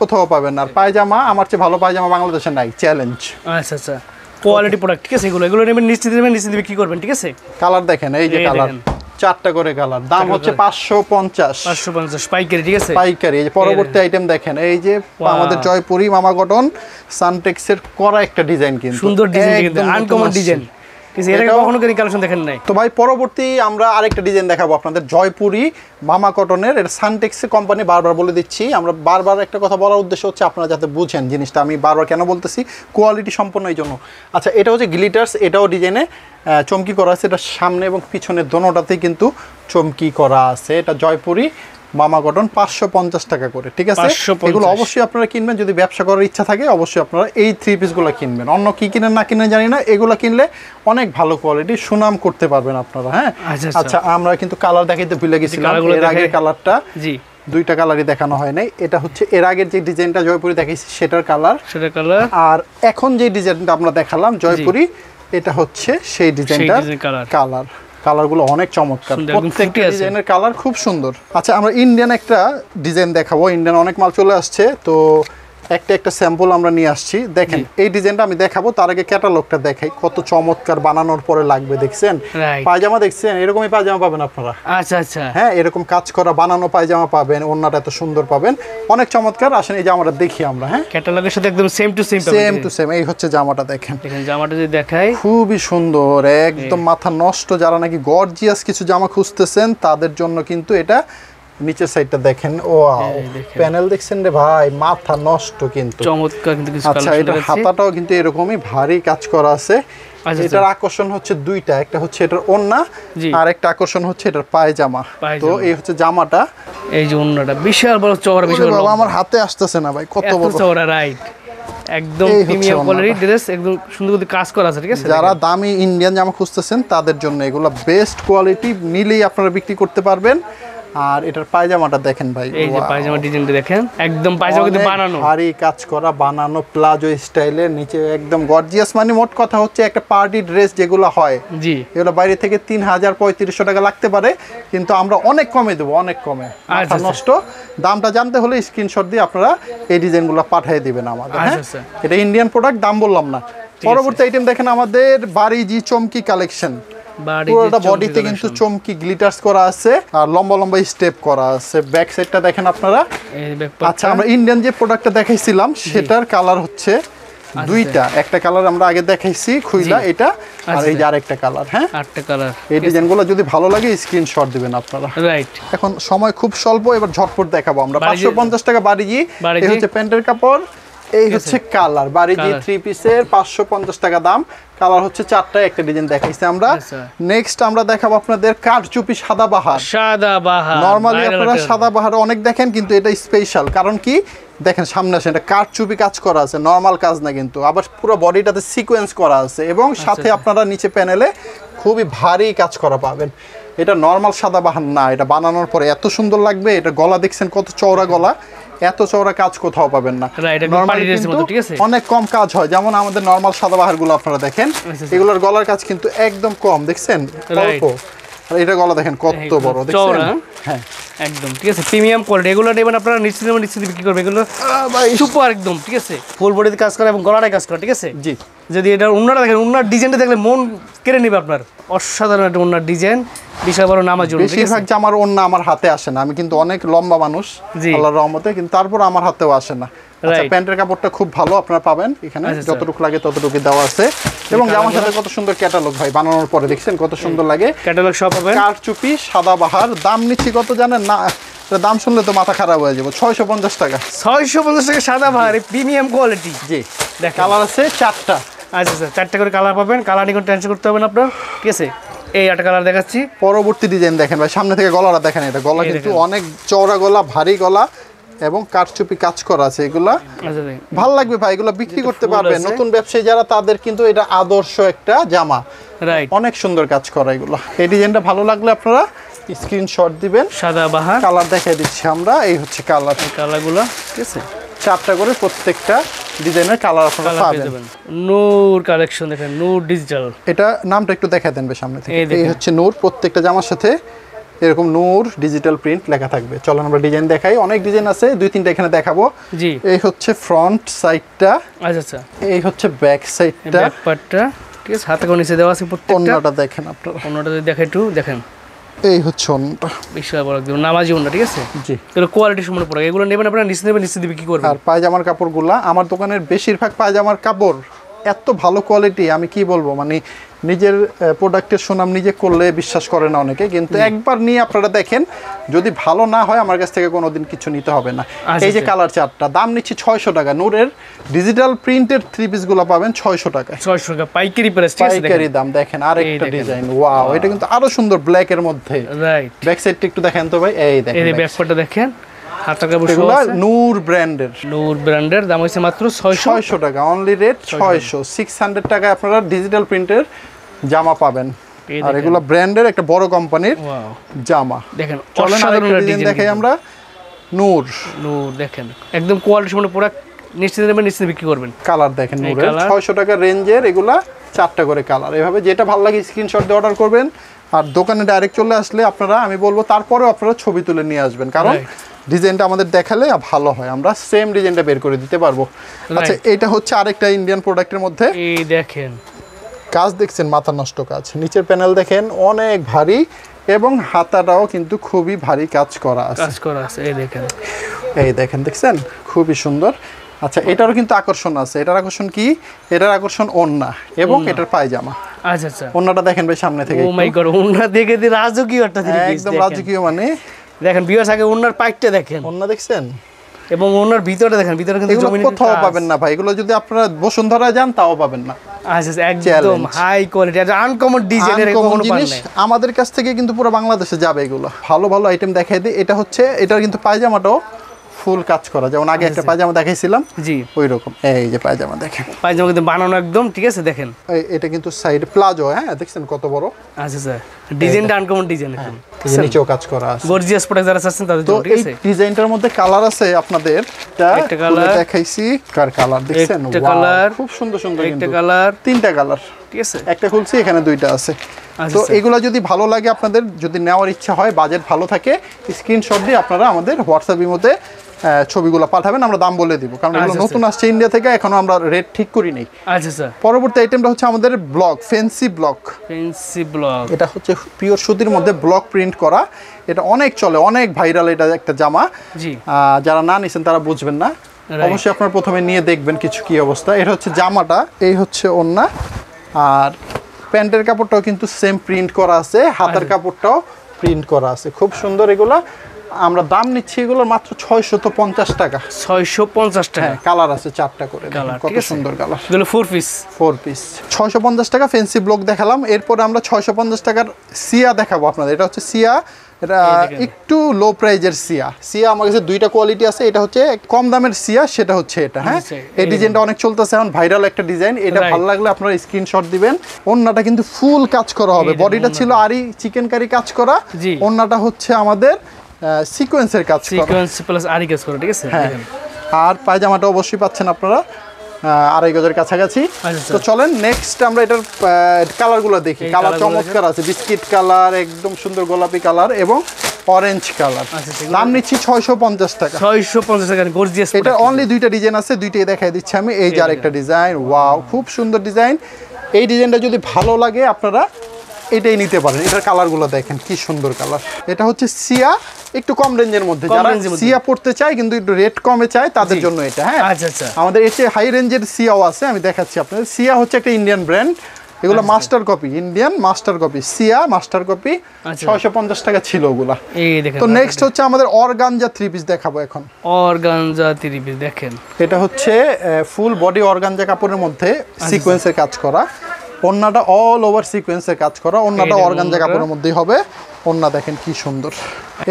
কোথাও পাবেন না। আর পায়জামা, আমার চেয়ে ভালো পায়জামা বাংলাদেশে নাই, চ্যালেঞ্জ। আচ্ছা আচ্ছা, কোয়ালিটি প্রোডাক্ট, ঠিক আছে। এগুলো নেবেন, নিশ্চিত দেবেন, নিশ্চিত দিবে কি করবেন, ঠিক আছে। কালার দেখেন, এই যে কালার 4টা করে কালার, দাম হচ্ছে 550 পাইকারি, ঠিক আছে, পাইকারি। এই যে পরবর্তী আইটেম দেখেন, এই যে আমাদের জয়পুরি মামা কটন সানটেক্সের করা একটা ডিজাইন, কিন্তু সুন্দর ডিজাইন, কিন্তু আনকমন ডিজাইন, কখনো কালেকশন দেখেন নাই। তো ভাই পরবর্তী আমরা আরেকটা ডিজাইন দেখাবো আপনাদের, জয়পুরি মামা কটনের। এটা সানটেক্সের কোম্পানি, বারবার বলে দিচ্ছি। আমরা বারবার একটা কথা বলার উদ্দেশ্য হচ্ছে আপনারা যাতে বুঝেন জিনিসটা, আমি বারবার কেন বলতেছি, কোয়ালিটি সম্পন্ন এই জন্য। আচ্ছা, এটা হচ্ছে গ্লিটার্স, এটাও ডিজাইনে চমকি করা আছে, এটা সামনে এবং পিছনে দোনোটাতেই কিন্তু চমকি করা আছে। এটা জয়পুরি মামা কটন 550 টাকা করে, ঠিক আছে। এগুলো অবশ্যই আপনারা কিনবেন, যদি ব্যবসা করার ইচ্ছা থাকে অবশ্যই আপনারা এই 3 পিসগুলো কিনবেন। অন্য কি কিনেন না কিনেন জানি না, এগুলো কিনলে অনেক ভালো কোয়ালিটি, সুনাম করতে পারবেন আপনারা। হ্যাঁ, আচ্ছা, আমরা কিন্তু কালার দেখাইতে ভুলে গেছিলাম। এর আগের কালারটা, জি, 2টা কালারই দেখানো হয় নাই। এটা হচ্ছে এর আগের যে ডিজাইনটা জয়পুরি দেখাইছি সেটার কালার, আর এখন যে ডিজাইনটা আমরা দেখালাম জয়পুরি, এটা হচ্ছে সেই ডিজাইনটার কালার। কালারগুলো অনেক চমৎকার, প্রত্যেকটা ডিজাইনের কালার খুব সুন্দর। আচ্ছা, আমরা ইন্ডিয়ান একটা ডিজাইন দেখাবো। ইন্ডিয়ান অনেক মাল চলে আসছে, তো একটা স্যাম্পল আমরা নিয়ে আসছি। দেখেন এই ডিজাইনটা আমি দেখাবো, তার আগে ক্যাটালগটা দেখাই, কত চমৎকার বানানোর পরে লাগবে। দেখছেন পায়জামা, দেখছেন এরকমই পায়জামা পাবেন আপনারা। আচ্ছা আচ্ছা, হ্যাঁ, এরকম কাজ করা বানানো পায়জামা পাবেন, ওন্নাটা এত সুন্দর পাবেন, অনেক চমৎকার। আসেন এই জামাটা দেখি আমরা। হ্যাঁ, ক্যাটালগের সাথে একদম সেম টু সেম। এই হচ্ছে জামাটা, দেখেন জামাটা যদি দেখাই, খুবই সুন্দর, একদম মাথা নষ্ট। যারা নাকি গর্জিয়াস কিছু জামা খুঁজতেছেন তাদের জন্য কিন্তু এটা। নিচের সাইডটা দেখেন, ও প্যানেল দেখছেন রে ভাই, মাথা নষ্ট, কিন্তু চমৎকার। কিন্তু আচ্ছা, এটা হাতাটাও কিন্তু এরকমই ভারী কাজ করা আছে। এটার আকর্ষণ হচ্ছে 2টা, একটা হচ্ছে এটার ওন্না, আর একটা আকর্ষণ হচ্ছে এটার পায়জামা। তো এই হচ্ছে জামাটা, এই যে ওন্নাটা বিশাল বড় চওড়া, বিশাল বড়। আমার হাতে আসতেছে না ভাই, কত বড় চওড়া, রাইট। একদম প্রিমিয়াম কোয়ালিটির ড্রেস, একদম সুন্দর করে কাজ করা আছে, ঠিক আছে। যারা দামি ইন্ডিয়ান জামা খুঁজতেছেন তাদের জন্য এগুলো বেস্ট কোয়ালিটি, নিলেই আপনারা বিক্রি করতে পারবেন। আর এটার পায়জামাটা দেখেন ভাই, এই যে পায়জামা ডিজাইনটা দেখেন, একদম পায়জামা কিন্তু বানানো, ভারী কাজ করা, বানানো প্লাজো স্টাইলের, নিচে একদম গর্জিয়াস। মানে মোট কথা হচ্ছে একটা পার্টি ড্রেস যেগুলো হয়, জি, এগুলো বাইরে থেকে 3000-3500 টাকা লাগতে পারে, কিন্তু আমরা অনেক কমে দেবো, অনেক কমে। মাথা নষ্ট। দামটা জানতে হলে স্ক্রিনশট দিয়ে আপনারা এই ডিজাইনগুলো পাঠিয়ে দিবেন আমাদের। হ্যাঁ, এটা ইন্ডিয়ান প্রোডাক্ট, দাম বললাম না। পরবর্তী আইটেম দেখেন আমাদের বাড়িজি চমকি কালেকশন। পুরোটা বডিতে কিন্তু চমকি গ্লিটার্স করা আছে, আর লম্বা লম্বা স্টেপ করা আছে। ব্যাক সাইডটা দেখেন আপনারা। আচ্ছা, আমরা ইন্ডিয়ান যে প্রোডাক্টটা দেখাইছিলাম সেটার কালার হচ্ছে 2টা। একটা কালার আমরা আগে দেখাইছি খুইলা, এটা, আর এই যে আরেকটা কালার। হ্যাঁ, 8টা কালার। এই ডিজাইনগুলো যদি ভালো লাগে স্ক্রিনশট দিবেন আপনারা, রাইট। এখন সময় খুব স্বল্প, এবার ঝটপট দেখাবো আমরা। 550 টাকা বাড়িজি, এই হচ্ছে প্যান্টের কাপড়, এই হচ্ছে কালার। বাড়িজি 3 পিসের 550 টাকা দাম। কালার হচ্ছে 4টা, একটা ডিজাইন দেখাইছি আমরা। নেক্সট আমরা দেখাবো আপনাদের কাঠচুপি সাদাবাহার। নরমালি আপনারা সাদাবাহার অনেক দেখেন, কিন্তু এটা স্পেশাল। কারণ কি, দেখেন সামনে আসেন, এটা কাঠচুপি কাজ করা আছে, নরমাল কাজ না কিন্তু, আবার পুরো বডিটাতে সিকোয়েন্স করা আছে, এবং সাথে আপনারা নিচে প্যানেলে খুবই ভারী কাজ করা পাবেন। এটা নরমাল সাদাবাহার না, এটা বানানোর পরে এত সুন্দর লাগবে। এটা গলা দেখছেন কত চওড়া গলা, এত চওড়া কাজ কোথাও পাবেন না। নরমালি কিন্তু অনেক কম কাজ হয়, যেমন আমাদের নরমাল সাদাবাহার গুলো আপনারা দেখেন, এগুলোর গলার কাজ কিন্তু একদম কম, দেখছেন অল্প। আর এটা গলা দেখেন কত বড়, দেখছেন? হ্যাঁ একদম ঠিক আছে, প্রিমিয়াম কোয়ালিটি। এগুলো নেবেন আপনারা নিশ্চিত বিক্রি করবে, এগুলো সুপার একদম ঠিক আছে, ফুল বডিতে কাজ করে এবং গলাটায় কাজ করে, ঠিক আছে। জি, যদি এটা উন্নাটা দেখেন, উন্নার ডিজাইনটা দেখলে মন কেড়ে নেবে আপনার। অসাধারণ একটা উন্নার ডিজাইন, বিশাল বড় নামাজ। বেশিরভাগ যে আমার ওন্না আমার হাতে আসে না, আমি কিন্তু অনেক লম্বা মানুষ আল্লাহর রহমতে, কিন্তু তারপর আমার হাতেও আসে না। আচ্ছা, প্যান্টের কাপড়টা খুব ভালো আপনারা পাবেন এখানে, যতটুকু লাগে ততটুকু দেওয়া আছে। এবং জামার সাথে কত সুন্দর ক্যাটালগ ভাই, বানানোর পরে দেখছেন কত সুন্দর লাগে। ক্যাটালগ সব হবে। কারচুপি সাদাবাহার, দাম নিচ্ছি কত জানেন না? দাম শুনলে তো মাথা খারাপ হয়ে যাবে, 650 টাকা। 650 টাকা সাদাবাহার, প্রিমিয়াম কোয়ালিটি। জি, কালার আছে 4টা। আচ্ছা স্যার, 4টা করে কালার পাবেন, কালার নিয়ে কোনো টেনশন করতে হবে না আপনার, ঠিক আছে। এই একটা কালার দেখাচ্ছি, পরবর্তী ডিজাইন দেখেন ভাই, সামনে থেকে গলাটা দেখেন। এটা গলা কিন্তু অনেক চওড়া গলা, ভারী গলা এবং কারচুপি কাজ করা আছে। এগুলা ভাল লাগবে ভাই, এগুলা বিক্রি করতে পারবে নতুন ব্যবসায়ী যারা, তাদের কিন্তু এটা আদর্শ একটা জামা। রাইট, অনেক সুন্দর কাজ করা এগুলো। এই ডিজাইনটা ভালো লাগলে আপনারা স্ক্রিনশট দিবেন। সাদাবাহার কালার দেখাই দিচ্ছি আমরা, এই হচ্ছে কালার, কালারগুলো ঠিক আছে। 4টা করে প্রত্যেকটা ডিজাইনের কালার আপনারা পাবেন। নূর কালেকশন দেখেন, নূর ডিজিটাল। এটা নামটা একটু দেখা দেন সামনে থেকে। এই হচ্ছে নূর, প্রত্যেকটা জামার সাথে এরকম নূর ডিজিটাল প্রিন্ট লেখা থাকবে। চলেন আমরা ডিজাইন দেখাই, অনেক ডিজাইন আছে, 2-3টা এখানে দেখাবো। জি, এই হচ্ছে ফ্রন্ট সাইডটা। আচ্ছা আচ্ছা, এই হচ্ছে ব্যাক সাইডটা, ব্যাক পার্টটা ঠিক আছে। হাতে কোন নিচে দেওয়া আছে প্রত্যেকটা। ওন্নাটা দেখেন আপনারা, ওন্নাটা যদি দেখে একটু দেখেন, এই হচ্ছে ওন্নাটা, বিশাল বড় একদম নামাজি ওন্না, ঠিক আছে। জি, এগুলো কোয়ালিটি সম্পূর্ণ পড়ে, এগুলো নেবেন আপনারা নিশ্চিত বিক্রি করবেন। আর পায়জামার কাপড়গুলা, আমার দোকানের বেশিরভাগ পায়জামার কাপড় এত ভালো কোয়ালিটি, আমি কি বলবো, মানে নিজের প্রোডাক্টের সুনাম নিজে করলে বিশ্বাস করে না অনেকে, কিন্তু একবার নিয়ে আপনারা দেখেন, যদি ভালো না হয় আমার কাছ থেকে কোনোদিন কিছু নিতে হবে না। এই যে কালার 4টা, দাম নিচ্ছি 600 টাকা। নূরের ডিজিটাল প্রিন্টের 3 পিসগুলো পাবেন 600 টাকায়। 600 টাকা পাইকারি প্রাইস, ঠিক আছে। পাইকারি দাম দেখেন, আরেকটা ডিজাইন, ওয়াও, এটা কিন্তু আরো সুন্দর ব্ল্যাকের মধ্যে। রাইট, ব্যাক সাইডটা একটু দেখেন তো ভাই, এই দেখেন, এই ব্যাক পার্টটা দেখেন, হাতে কাপড় সহ এগুলো আছে। নূর ব্র্যান্ডের, নূর ব্র্যান্ডের দাম হইছে মাত্র 600 টাকা, অনলি রেট 600। 600 টাকায় আপনারা ডিজিটাল প্রিন্টের জামা পাবেন। আর এগুলো ব্র্যান্ডের একটা বড় কোম্পানির জামা দেখেন। চলেন আরেকটা ডিজাইন দেখাই আমরা। নূর, নূর দেখেন, একদম কোয়ালিটি সম্পন্ন প্রোডাক্ট, নিশ্চিত বিক্রি করবেন। কালার দেখেন নূরের, 600 টাকা রেঞ্জের এগুলা 4টা করে কালার। এভাবে যেটা ভালো লাগে স্ক্রিনশট দিয়ে অর্ডার করবেন। আর দোকানে ডাইরেক্ট চলে আসলে আপনারা, আমি বলবো তারপরেও আপনারা ছবি তুলে নিয়ে আসবেন, কারণ ডিজাইনটা আমাদের দেখালে ভালো হয়, আমরা সেম ডিজাইনটা বের করে দিতে পারবো। আচ্ছা, এটা হচ্ছে আরেকটা ইন্ডিয়ান প্রোডাক্টের মধ্যে, এই দেখেন কাজ দেখছেন, মাথা নষ্ট কাজ। নিচের প্যানেল দেখেন অনেক ভারী এবং হাতাটাও কিন্তু খুবই ভারী কাজ করা আছে। এই দেখেন, দেখছেন খুবই সুন্দর। আচ্ছা, এটারও কিন্তু আকর্ষণ আছে। এটার আকর্ষণ কি? এটার আকর্ষণ ওন্না এবং এটার পায়জামা। আচ্ছা আচ্ছা, ওন্নাটা দেখেন ভাই সামনে থেকে। ও মাই গড, ওন্না দেখে দি রাজকীয় একটা থ্রি পিস, একদম রাজকীয়। মানে দেখেন ভিউয়ার্স, আগে ওন্নার পাইটটা দেখেন, ওন্না দেখছেন, এবং ওন্নার ভিতরটা দেখেন, ভিতরে কিন্তু জমিনে কোথাও পাবেন না ভাই। এগুলো যদি আপনারা বসুন্ধরা যান তাও পাবেন না। আচ্ছা, একদম হাই কোয়ালিটি, আর আনকমন ডিজাইনের কোনো জিনিস আমাদের কাছ থেকে কিন্তু পুরো বাংলাদেশে যাবে এগুলো। ভালো ভালো আইটেম দেখাই দিই। এটা হচ্ছে, এটার কিন্তু পায়জামাটাও ফুল কাজ করা, যেমন আগে একটা পায়জামা দেখাইছিলাম, জি ওই রকম। এই যে পায়জামা দেখেন, পায়জামা কিন্তু বানানো একদম ঠিক আছে। দেখেন এটা কিন্তু সাইড প্লাজো, হ্যাঁ দেখছেন কত বড়। আচ্ছা স্যার, ডিজাইনটা আনকমন ডিজাইন, একদম নিচেও কাজ করা আছে। গর্জিয়াস প্রোডাক্ট যারা চাচ্ছেন তাদের জন্য, ঠিক আছে। এই ডিজাইনটার মধ্যে কালার আছে আপনাদের, একটা কালার দেখাইছি, কালার দেখছেন, একটা কালার খুব সুন্দর সুন্দর, একটা কালার, 3টা কালার, ঠিক আছে। একটা খুলছি, এখানে 2টা আছে। তো এগুলা যদি ভালো লাগে আপনাদের, যদি নেওয়ার ইচ্ছা হয়, বাজেট ভালো থাকে, স্ক্রিনশট দিয়ে আপনারা আমাদের হোয়াটসঅ্যাপের মধ্যে ছবিগুলো পাঠাবেন, আমরা দাম বলে দিব, কারণ এগুলো নতুন আসছে ইন্ডিয়া থেকে, এখনো আমরা রেট ঠিক করি নাই। আচ্ছা স্যার, পরবর্তী আইটেমটা হচ্ছে আমাদের ব্লক, ফ্যান্সি ব্লক। এটা হচ্ছে পিওর সুতির মধ্যে ব্লক প্রিন্ট করা। এটা অনেক চলে, অনেক ভাইরাল এটা একটা জামা। জি, যারা না নিছেন তারা বুঝবেন না, অবশ্যই আপনারা প্রথমে নিয়ে দেখবেন কিছু কি অবস্থা। এটা হচ্ছে জামাটা, এই হচ্ছে ওন্না, আর প্যান্টের কাপড়টাও কিন্তু সেম প্রিন্ট করা আছে, হাতের কাপড়টাও প্রিন্ট করা আছে, খুব সুন্দর। এগুলা আমরা দাম নিচ্ছি এগুলোর মাত্র 650 টাকা। 650 টাকা, কালার আছে 4টা করে, কত সুন্দর কালার। এগুলো 4 পিস 650 টাকা। ফ্যান্সি ব্লক দেখালাম, এরপরে আমরা 650 টাকার সিয়া দেখাবো আপনাদের। এটা হচ্ছে সিয়া, এটা একটু লো প্রাইজের সিয়া। সিয়া আমার কাছে দুইটা কোয়ালিটি আছে, এটা হচ্ছে কম দামের সিয়া, সেটা হচ্ছে এটা। হ্যাঁ, এই ডিজাইনটা অনেক চলতেছে এখন, ভাইরাল একটা ডিজাইন। এটা ভালো লাগলে আপনারা স্ক্রিনশট দিবেন। ওন্নাটা কিন্তু ফুল কাজ করা হবে, বডিটা ছিল আরি চিকেন কারি কাজ করা, ওন্নাটা হচ্ছে আমাদের সিকোয়েন্সের কাজ করা, সিকোয়েন্স প্লাস আরি কাজ করা, ঠিক আছে। হ্যাঁ, আর পায়জামাটা অবশ্যই পাচ্ছেন আপনারা 2.5 গজের কাছাকাছি। তো চলেন নেক্সট আমরা এটার কালারগুলো দেখি। কালার চমৎকার আছে, বিস্কিট কালার, একদম সুন্দর গোলাপি কালার এবং অরেঞ্জ কালার। দাম নিচ্ছি 650 টাকা। 650 টাকা গর্জিয়াস। এটা অনলি দুইটা ডিজাইন আছে, দুইটাই দেখাই দিচ্ছি আমি। এই যে আরেকটা ডিজাইন, ওয়াও খুব সুন্দর ডিজাইন। এই ডিজাইনটা যদি ভালো লাগে আপনারা এটাই নিতে পারেন। এটার কালারগুলো দেখেন কি সুন্দর কালার। এটা হচ্ছে সিয়া, একটু কম রেঞ্জের মধ্যে, যারা সিয়া পড়তে চায় কিন্তু একটু রেট কমে চায় তাদের জন্য এটা। হ্যাঁ, আচ্ছা আচ্ছা। আমাদের এসে হাই রেঞ্জের সিয়াও আছে, আমি দেখাচ্ছি আপনাদের। সিয়া হচ্ছে একটা ইন্ডিয়ান ব্র্যান্ড, এগুলো master copy, Indian master copy, সিয়া মাস্টার কপি। 650 টাকা ছিল ওগুলা। তো নেক্সট হচ্ছে আমাদের অর্গানজা 3 পিস দেখাবো এখন। অর্গানজা 3 পিস দেখেন, এটা হচ্ছে ফুল বডি অর্গানজা কাপড়ের মধ্যে সিকোয়েন্সের কাজ করা, ওন্নাটা অল ওভার সিকোয়েন্সের কাজ করা, ওন্নাটা অর্গানজা কাপড়ের মধ্যেই হবে। ওন্না দেখেন কি সুন্দর,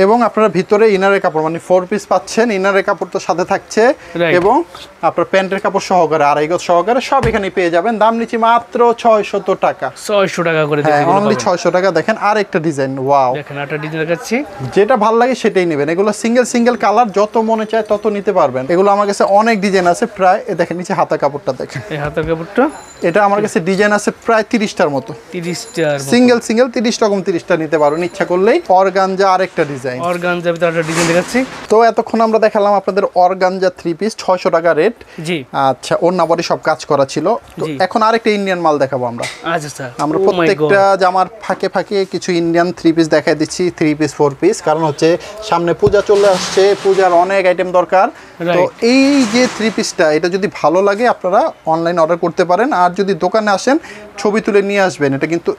এবং আপনারা ভিতরে ইনারের কাপড় মানে 4 পিস পাচ্ছেন, ইনারের কাপড় তো সাথে থাকছে, এবং আপনার প্যান্টের কাপড় সহকারে 2.5 গজ সহকারে সব এখানে পেয়ে যাবেন। দাম নিচ্ছি মাত্র 600 টাকা। 600 টাকা করে দেখেন, অনলি 600 টাকা। দেখেন আর একটা ডিজাইন, ওয়াও, দেখেন একটা ডিজাইন দেখাচ্ছি, যেটা ভালো লাগে সেটাই নেবেন। এগুলো সিঙ্গেল সিঙ্গেল কালার, যত মনে চায় তত নিতে পারবেন। এগুলো আমার কাছে অনেক ডিজাইন আছে, প্রায় দেখেন নিচে হাতা কাপড়টা দেখেন, এই হাতার কাপড়টা, এটা আমার কাছে ডিজাইন আছে প্রায় 30টার মতো। 30টার সিঙ্গেল সিঙ্গেল 30 রকম 30টা নিতে পারবেন ইচ্ছা করলেই। অর্গানজা আরেকটা ডিজাইন, অর্গানজা ভিতরে একটা ডিজাইন দেখাচ্ছি। তো এতক্ষণ আমরা দেখালাম আপনাদের অর্গানজা 3 পিস, 600 টাকা রেট। জি, আচ্ছা, ওন্না বডি সব কাজ করা ছিল। তো এখন আরেকটা ইন্ডিয়ান মাল দেখাবো আমরা। আচ্ছা স্যার, আমরা প্রত্যেকটা জামার ফাঁকে ফাঁকে কিছু ইন্ডিয়ান 3 পিস দেখাই দিচ্ছি, 3 পিস 4 পিস, কারণ হচ্ছে সামনে পূজা চলে আসছে, পূজার অনেক আইটেম দরকার। তো এই যে 3 পিসটা, এটা যদি ভালো লাগে আপনারা অনলাইন অর্ডার করতে পারেন, আর যদি দোকানে আসেন ছবি তুলে নিয়ে আসবেন। এটা কিন্তু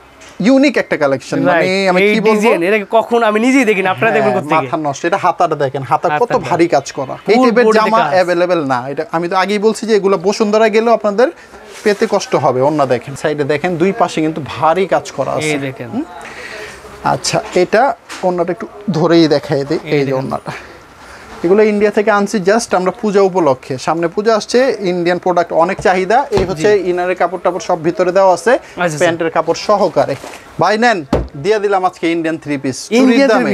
ইউনিক একটা কালেকশন, মানে আমি কি বলবো, এটা কখন আমি নিজেই দেখিনি, আপনারা দেখবেন কোথা থেকে। মাথা নষ্ট। এটা হাতাটা দেখেন, হাতা কত ভারী কাজ করা। এই টাইপের জামা अवेलेबल না। এটা আমি তো আগেই বলছি যে এগুলো বসুন্ধরা গেলেও আপনাদের পেতে কষ্ট হবে। ওন্না দেখেন, সাইডে দেখেন, দুই পাশে কিন্তু ভারী কাজ করা আছে। এই দেখেন, আচ্ছা, এটা ওন্নাটা একটু ধরেই দেখাই দিই। এই যে ওন্নাটা, এগুলো ইন্ডিয়া থেকে আনছি জাস্ট আমরা পূজা উপলক্ষে, সামনে পূজা আসছে, ইন্ডিয়ান প্রোডাক্ট অনেক চাহিদা। এই হচ্ছে ইনারের কাপড় টাপড় সব ভিতরে দেওয়া আছে, প্যান্টের কাপড় সহকারে। ভাই নেন, দিয়ে দিলাম আজকে ইন্ডিয়ান 3 পিস চুরির দামে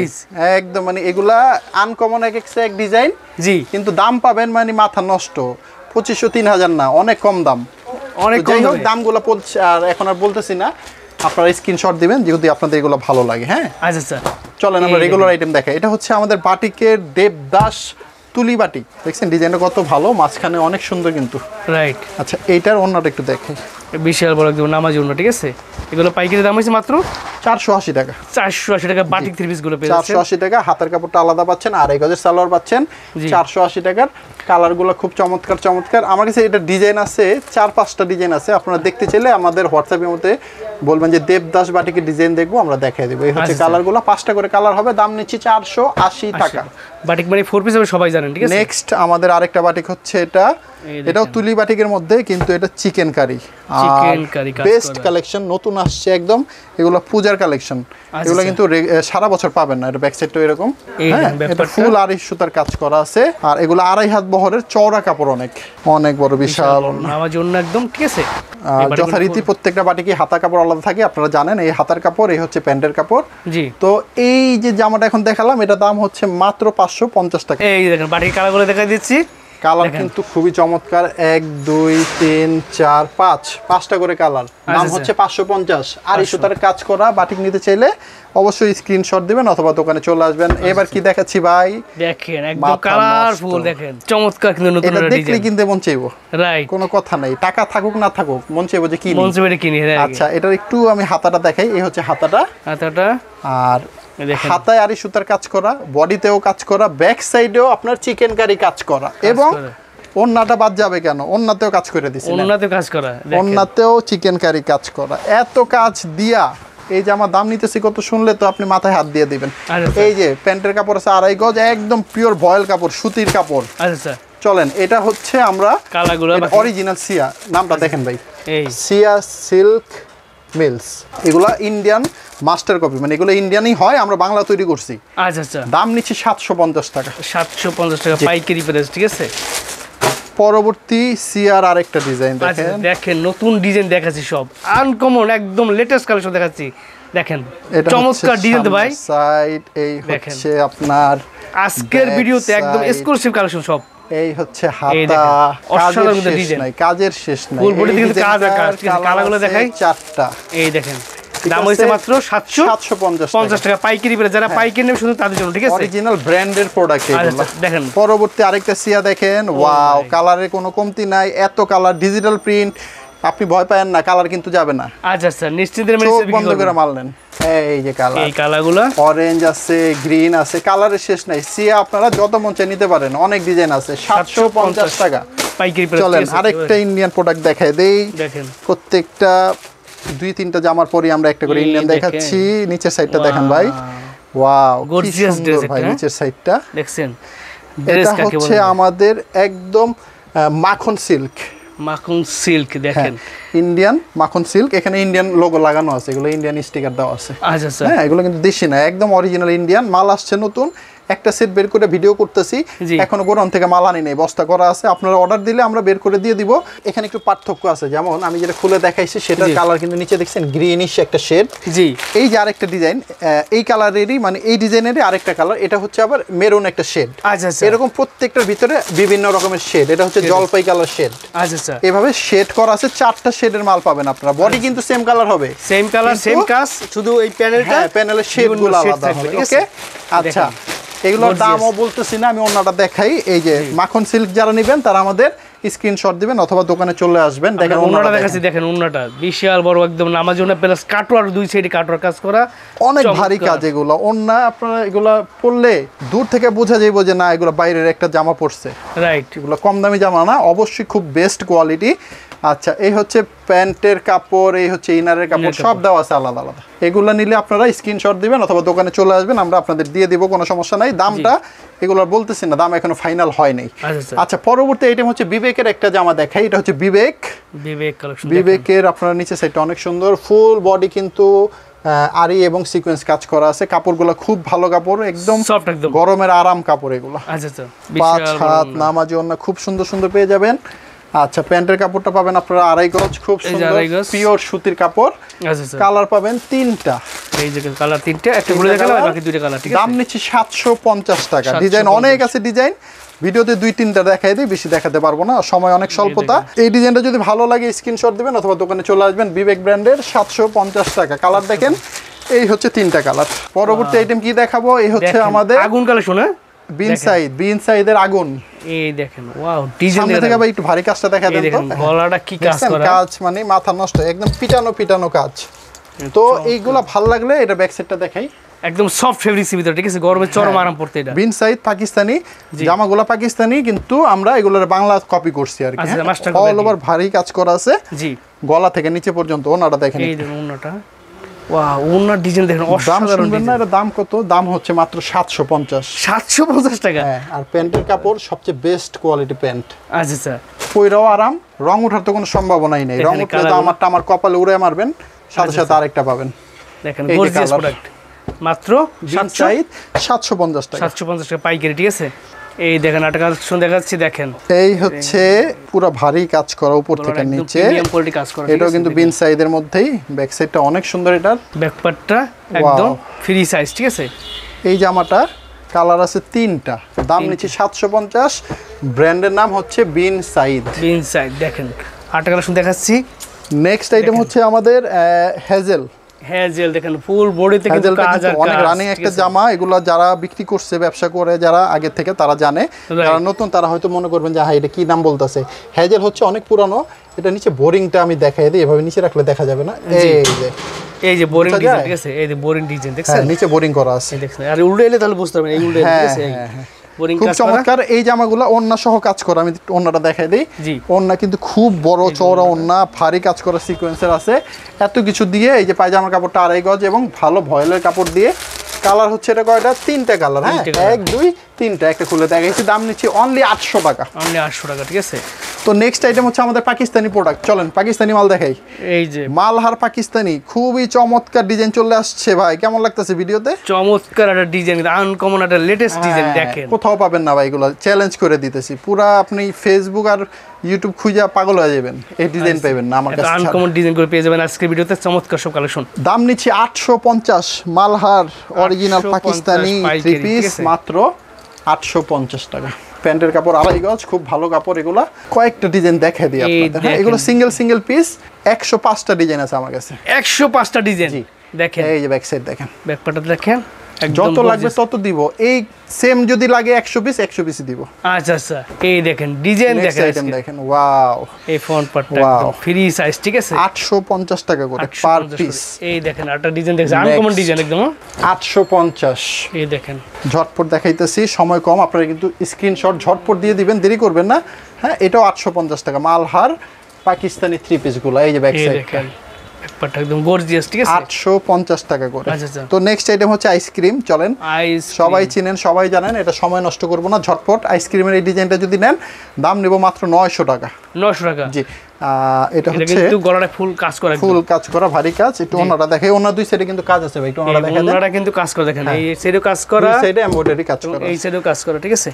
একদম। মানে এগুলা আনকমন, এক এক ডিজাইন, জি, কিন্তু দাম পাবেন মানে মাথা নষ্ট। 2500-3000 না, অনেক কম দাম, অনেক যাই হোক দামগুলো আর এখন আর বলতেছি না, আপনারা স্ক্রিনশট দিবেন যদি আপনাদের এগুলো ভালো লাগে। হ্যাঁ, আচ্ছা স্যার, চলেন আমরা রেগুলার আইটেম দেখাই। এটা হচ্ছে আমাদের বাটিকের দেবদাস তুলি বাটিক, দেখছেন ডিজাইনটা কত ভালো, মাঝখানে অনেক সুন্দর কিন্তু। রাইট, আচ্ছা এইটার অন্যটা একটু দেখাই, বিশাল বড় একদম নামাজি অন্য, ঠিক আছে। এগুলো পাইকারি দাম হচ্ছে মাত্র 480 টাকা। 480 টাকা বাটিক 3 পিস গুলো পেয়ে যাচ্ছেন। 480 টাকা, হাতের কাপড়টা আলাদা পাচ্ছেন, 2.5 গজের সালোয়ার পাচ্ছেন 480 টাকার। কালারগুলো খুব চমৎকার চমৎকার। আমার কাছে এটা ডিজাইন আছে 4-5টা ডিজাইন আছে, আপনারা দেখতে চাইলে আমাদের হোয়াটসঅ্যাপের মধ্যে বলবেন যে দেবদাস বাটিকের ডিজাইন দেখবো, আমরা দেখাই দেবো। এই হচ্ছে কালারগুলো, 5টা করে কালার হবে। দাম নিচ্ছি 480 টাকা। বাটিক মানে 4 পিস হবে, সবাই জানেন, ঠিক আছে। নেক্সট আমাদের আরেকটা বাটিক হচ্ছে এটা, এটাও তুলি বাটিকের মধ্যে, কিন্তু এটা চিকেন কারি, বেস্ট কালেকশন, নতুন আসছে একদম। এগুলো পূজার কালেকশন, এগুলো কিন্তু সারা বছর পাবেন না। এটা ব্যাক সাইডটা এরকম, হ্যাঁ, এটা ফুল আড়াই সুতার কাজ করা আছে, আর এগুলো 2.5 হাত বহরের চওড়া কাপড়, অনেক অনেক বড় বিশাল আমার জন্য একদম, ঠিক আছে। যথারীতি প্রত্যেকটা বাটিকে হাতা কাপড় আলাদা থাকে, আপনারা জানেন। এই হাতার কাপড়, এই হচ্ছে প্যান্টের কাপড়। জি, তো এই যে জামাটা এখন দেখালাম, এটা দাম হচ্ছে মাত্র 550 টাকা। এই দেখেন বাটিক কালারগুলো দেখাই দিচ্ছি, কালার কিন্তু খুবই চমৎকার, 1 2 3 4 5টা করে কালার। দাম হচ্ছে 550। আর এই সুতার কাজ করা বাটিক নিতে চাইলে অবশ্যই স্ক্রিনশট দিবেন অথবা দোকানে চলে আসবেন। এবার কি দেখাচ্ছি ভাই, দেখেন একদম কালারফুল, দেখেন চমৎকার, কিন্তু নতুন ডিজাইন, এটা দেখলে কিনতে মন চাইবো। রাইট, কোনো কথা নাই, টাকা থাকুক না থাকুক মন চাইবো যে কিনি, মন চাইবে কিনি। আচ্ছা, এটার একটু আমি হাতাটা দেখাই। এই হচ্ছে হাতাটা, আর হাতায় আরি সুতার কাজ করা, বডিতেও কাজ করা, ব্যাক সাইডেও আপনার চিকেন কারি কাজ করা, এবং ওন্নাটা বাদ যাবে কেন, ওন্নাতেও কাজ করে দিছি, ওন্নাতেও কাজ করা, ওন্নাতেও চিকেন কারি কাজ করা। এত কাজ দিয়া এই যে আমার দাম নিতেছি কত, শুনলে তো আপনি মাথায় হাত দিয়ে দিবেন। এই যে প্যান্টের কাপড় আছে 2.5 গজ, একদম পিওর ভয়েল কাপড়, সুতির কাপড়। আচ্ছা চলেন, এটা হচ্ছে আমরা অরিজিনাল সিয়া, নামটা দেখেন ভাই, সিয়া সিল্ক মিলস। এগুলা ইন্ডিয়ান মাস্টার কপি, মানে এগুলো ইন্ডিয়ানই হয়, আমরা বাংলা তৈরি করছি। আচ্ছা আচ্ছা, দাম নিচ্ছি 750 টাকা। 750 টাকা পাইকারি প্রাইস, ঠিক আছে। পরবর্তী সিআর আরেকটা ডিজাইন আচ্ছা দেখেন। দেখেন নতুন ডিজাইন দেখাচ্ছি, সব আনকমন একদম লেটেস্ট কালেকশন দেখাচ্ছি। দেখেন চমৎকার ডিজাইন তো ভাই। সাইড এই হচ্ছে আপনার আজকের ভিডিওতে একদম এক্সক্লুসিভ কালেকশন সব। এই হচ্ছে হাতা, কাজের শেষ নাই, কাজের শেষ নাই। ফুল বডিতে কিন্তু কাজ আর কাজ, ঠিক আছে। কালারগুলো দেখাই, চারটা। এই দেখেন দাম হইছে মাত্র 750 টাকা পাইকারি প্রাইস। যারা পাইকারি নেবে শুধু তাদের জন্য, ঠিক আছে। অরিজিনাল ব্র্যান্ডের প্রোডাক্ট এগুলো। দেখেন পরবর্তী আরেকটা সিয়া দেখেন, ওয়াও, কালারের কোনো কমতি নাই, এত কালার, ডিজিটাল প্রিন্ট, আপনি ভয় পায়েন না, কালার কিন্তু যাবে না। আচ্ছা আচ্ছা, নিশ্চিন্তে বন্ধ করে মাল নেন। এই যে কালার, এই কালারগুলো অরেঞ্জ আছে, গ্রিন আছে, কালারের শেষ নাই। সিয়া আপনারা যত মন চাই নিতে পারেন, অনেক ডিজাইন আছে। 750 টাকা পাইকারি প্রাইস। চলেন আরেকটা ইন্ডিয়ান প্রোডাক্ট দেখাই দেই। দেখেন প্রত্যেকটা 2-3টা জামার পরে আমরা একটা করে ইন্ডিয়ান দেখাচ্ছি। নিচের সাইডটা দেখেন ভাই, ওয়াও, গর্জিয়াস ড্রেস ভাই। নিচের সাইডটা দেখছেন, এটা হচ্ছে আমাদের একদম মাখন সিল্ক। মাখন সিল্ক দেখেন, ইন্ডিয়ান মাখন সিল্ক। এখানে ইন্ডিয়ান লোগো লাগানো আছে, এগুলো ইন্ডিয়ান স্টিকার দেওয়া আছে। আচ্ছা আচ্ছা, হ্যাঁ, এগুলো কিন্তু দেশি না, একদম অরিজিনাল ইন্ডিয়ান। মাল আসছে নতুন, একটা সেট বের করে ভিডিও করতেছি, এখনো গোডাউন থেকে মাল আনি নেই, বস্তা করা আছে। আপনারা অর্ডার দিলে আমরা বের করে দিয়ে দিব। এখানে একটু পার্থক্য আছে, যেমন আমি যেটা খুলে দেখাইছি সেটার কালার কিন্তু নিচে দেখছেন গ্রিনিশ একটা শেড। জি, এই যে আরেকটা ডিজাইন, এই কালারেরই, মানে এই ডিজাইনেরই আরেকটা কালার, এটা হচ্ছে আবার মেরুন একটা শেড। আচ্ছা আচ্ছা, এরকম প্রত্যেকটার ভিতরে বিভিন্ন রকমের শেড। এটা হচ্ছে জলপাই কালার শেড। আচ্ছা আচ্ছা, এভাবে শেড করা আছে, 4টা শেডের মাল পাবেন আপনারা। বডি কিন্তু সেম কালার হবে, সেম কালার সেম কাজ, শুধু এই প্যানেলটা, হ্যাঁ, প্যানেলের শেডগুলো আলাদা হবে। ওকে, আচ্ছা, এগুলোর দামও বলতেছি না, আমি অন্যটা দেখাই। এই যে মাখন সিল্ক যারা নেবেন তারা আমাদের স্ক্রিনশট দিবেন অথবা দোকানে চলে আসবেন। দেখেন ওন্নাটা দেখাচ্ছি, দেখেন ওন্নাটা বিশাল বড়, একদম নামাজ জন্য প্লাস কাটওয়ার, দুই সাইডে কাটওয়ার কাজ করা, অনেক ভারী কাজ এগুলো। ওন্না আপনারা এগুলা পরলে দূর থেকে বোঝা যাবে যে না, এগুলো বাইরের একটা জামা পরছে। রাইট, এগুলো কম দামি জামা না, অবশ্যই খুব বেস্ট কোয়ালিটি। আচ্ছা, এই হচ্ছে প্যান্টের কাপড়, এই হচ্ছে ইনারের কাপড়, সব দেওয়া আছে আলাদা আলাদা। এগুলো নিলে আপনারা স্ক্রিনশট দিবেন অথবা দোকানে চলে আসবেন, আমরা আপনাদের দিয়ে দিব, কোনো সমস্যা নাই। দামটা এগুলো বলতেছি না, দাম এখনো ফাইনাল হয় নাই। আচ্ছা, পরবর্তী আইটেম হচ্ছে বিবেকের একটা জামা দেখাই। এটা হচ্ছে বিবেক কালেকশন। বিবেকের আপনারা নিচে সাইডটা অনেক সুন্দর, ফুল বডি কিন্তু আরি এবং সিকোয়েন্স কাজ করা আছে। কাপড়গুলো খুব ভালো কাপড়, একদম সফট, একদম গরমের আরাম কাপড় এগুলো। আচ্ছা আচ্ছা, 5 হাত নামাজি ওন্না খুব সুন্দর সুন্দর পেয়ে যাবেন। আচ্ছা, প্যান্টের কাপড়টা পাবেন আপনারা 2.5 গজ, খুব সুন্দর পিওর সুতির কাপড়। আচ্ছা, কালার পাবেন 3টা। এই যে কালার 3টা, একটা ঘুরে দেখালাম, বাকি 2টা কালার, ঠিক আছে। দাম নিচ্ছি 750 টাকা। ডিজাইন অনেক আছে, ডিজাইন ভিডিওতে 2-3টা দেখাই দিই, বেশি দেখাতে পারবো না, সময় অনেক স্বল্পতা। এই ডিজাইনটা যদি ভালো লাগে স্ক্রিনশট দিবেন অথবা দোকানে চলে আসবেন। বিবেক ব্র্যান্ডের 750 টাকা। কালার দেখেন, এই হচ্ছে 3টা কালার। পরবর্তী আইটেম কি দেখাবো, এই হচ্ছে আমাদের আগুন কালেকশন, বিন সাইদের আগুন। এই দেখেন, ওয়াও, ডিজাইন সামনে থেকে ভাই একটু ভারী কাজটা দেখা দেন তো। গলাটা কি কাজ করা, কাজ মানে মাথা নষ্ট, একদম পিটানো কাজ। তো এইগুলা ভালো লাগলে এটা ব্যাক সাইডটা দেখাই, একদম সফট ফেব্রিক্সের ভিতর, ঠিক আছে, গরমে চরম আরাম পড়তে। এটা বিন সাইদ পাকিস্তানি জামাগুলো, পাকিস্তানি, কিন্তু আমরা এগুলোর বাংলা কপি করছি আর কি। অল ওভার ভারী কাজ করা আছে, জি, গলা থেকে নিচে পর্যন্ত। ওনাটা দেখেন, এই দেখুন ওনাটা, ওয়াও, ওনার ডিজাইন দেখেন, অসাধারণ ডিজাইন। এর দাম কত? দাম হচ্ছে মাত্র 750 টাকা। হ্যাঁ, আর প্যান্টের কাপড় সবচেয়ে বেস্ট কোয়ালিটি প্যান্ট। আচ্ছা আচ্ছা, পয়রাও আরাম, রং ওঠার তো কোনো সম্ভাবনাই নেই। রং উঠলে তো আমার কপালে উড়ে মারবেন, সাথে সাথে আরেকটা পাবেন। দেখেন গর্জিয়াস প্রোডাক্ট, মাত্র 750 টাকা। 750 টাকা পাইকারি, ঠিক আছে। এই দেখেন আটা কালেকশন দেখাচ্ছি, দেখেন এই হচ্ছে পুরো ভারী কাজ করা, উপর থেকে নিচে প্রিমিয়াম কোয়ালিটি কাজ করা। এটাও কিন্তু বিন সাইজের মধ্যেই। ব্যাক সাইডটা অনেক সুন্দর, এটার ব্যাক পার্টটা একদম ফ্রি সাইজ, ঠিক আছে। এই জামাটা কালার আছে 3টা, দাম নিচ্ছে 750। ব্র্যান্ডের নাম হচ্ছে বিন সাইদ। দেখেন আটা কালেকশন দেখাচ্ছি। নেক্সট আইটেম হচ্ছে আমাদের হেজেল। দেখেন ফুল বডিতে কিন্তু কাজ আর অনেক রানিং একটা জামা। এগুলো যারা বিক্রি করছে, ব্যবসা করে যারা আগে থেকে, তারা জানে। যারা নতুন তারা হয়তো মনে করবেন যে হ্যাঁ, এটা কি নাম বলতেছে। হেজেল হচ্ছে অনেক পুরানো। এটা নিচে বোরিংটা আমি দেখাই দিই, এভাবে নিচে রাখলে দেখা যাবে না। এই যে বোরিং ডিজাইন, ঠিক আছে, এই যে বোরিং ডিজাইন দেখছেন, নিচে বোরিং করা আছে, দেখছেন। আর উল্টে এলে তাহলে বুঝতে পারবেন, এই উল্টে, ঠিক আছে। খুব চমৎকার এই জামাগুলো, ওন্না সহ কাজ করা। আমি ওন্নাটা দেখাই দিই। ওন্না কিন্তু খুব বড় চওড়া ওন্না, ভারী কাজ করা সিকোয়েন্সের আছে। এত কিছু দিয়ে এই যে পায়জামার কাপড়টা 2.5 গজ এবং ভালো ভয়েলের কাপড় দিয়ে। কালার হচ্ছে এটা কয়টা? 3টা কালার। হ্যাঁ, 1 2 3টা। একটা খুলে দেখাইছি। দাম নিচ্ছি অনলি 800 টাকা। অনলি 800 টাকা, ঠিক আছে। তো তো নেক্সট আইটেম হচ্ছে আমাদের পাকিস্তানি প্রোডাক্ট, চলেন পাকিস্তানি মাল দেখাই। এই যে মালহার পাকিস্তানি, খুবই চমৎকার ডিজাইন চলে আসছে ভাই, কেমন লাগতেছে ভিডিওতে? চমৎকার একটা ডিজাইন, আনকমন একটা লেটেস্ট ডিজাইন দেখেন, কোথাও পাবেন না ভাই, এগুলো চ্যালেঞ্জ করে দিতেছি। পুরা আপনি ফেসবুক আর ইউটিউব খুঁজে পাগল হয়ে যাবেন, এই ডিজাইন পাবেন না আমার কাছে। আনকমন ডিজাইন করে পেয়ে যাবেন আজকের ভিডিওতে, চমৎকার সব কালেকশন। দাম নিচ্ছি 850, Malhar original Pakistani three piece মাত্র 850 টাকা। প্যান্টের কাপড় 2.5 গজ, খুব ভালো কাপড়। এগুলা কয়েকটা ডিজাইন দেখাই দিই আপনাদের। এগুলো সিঙ্গেল পিস, 105টা ডিজাইন আছে আমার কাছে। 105টা ডিজাইন দেখেন, এই যে ব্যাক সাইড দেখেন, ব্যাক পার্টটা দেখেন, যত লাগবে তত দিব। এই সেম যদি লাগে 100 পিস 100 পিস দিব। আচ্ছা আচ্ছা, এই দেখেন ডিজাইন দেখেন, ওয়াও, এই ফ্রন্ট পার্টটা একদম ফ্রি সাইজ, ঠিক আছে? 850 টাকা করে পার পিস। এই দেখেন আরেকটা ডিজাইন দেখেন, আনকমন ডিজাইন একদম 850। এই দেখেন ঝটপট দেখাইতেছি, সময় কম, আপনারা কিন্তু স্ক্রিনশট ঝটপট দিয়ে দিবেন, দেরি করবেন না। হ্যাঁ, এটাও 850 টাকা মালহার পাকিস্তানি থ্রি পিস গুলো। এই যে ব্যাক সাইড একদম গর্জিয়াস, ঠিক আছে? 850 টাকা করে। আচ্ছা। তো নেক্সট আইটেম হচ্ছে আইসক্রিম, চলেন। সবাই চিনেন, সবাই জানেন, এটা সময় নষ্ট করব না, ঝটপট আইসক্রিমের এই ডিজাইনটা যদি নেন দাম নেব মাত্র 900 টাকা। 900 টাকা, জি। এটা হচ্ছে কিন্তু গলাটা ফুল কাজ করা, ফুল কাজ করা, ভারী কাজ। একটু ওনাটা দেখে, ওনার দুই সাইডে কিন্তু কাজ আছে ভাই, একটু ওনাটা দেখেন। ওনাটা কিন্তু কাজ করা দেখেন, এই সাইডেও কাজ করা, এই সাইডে এমব্রয়ডারি কাজ করা, এই সাইডেও কাজ করা, ঠিক আছে?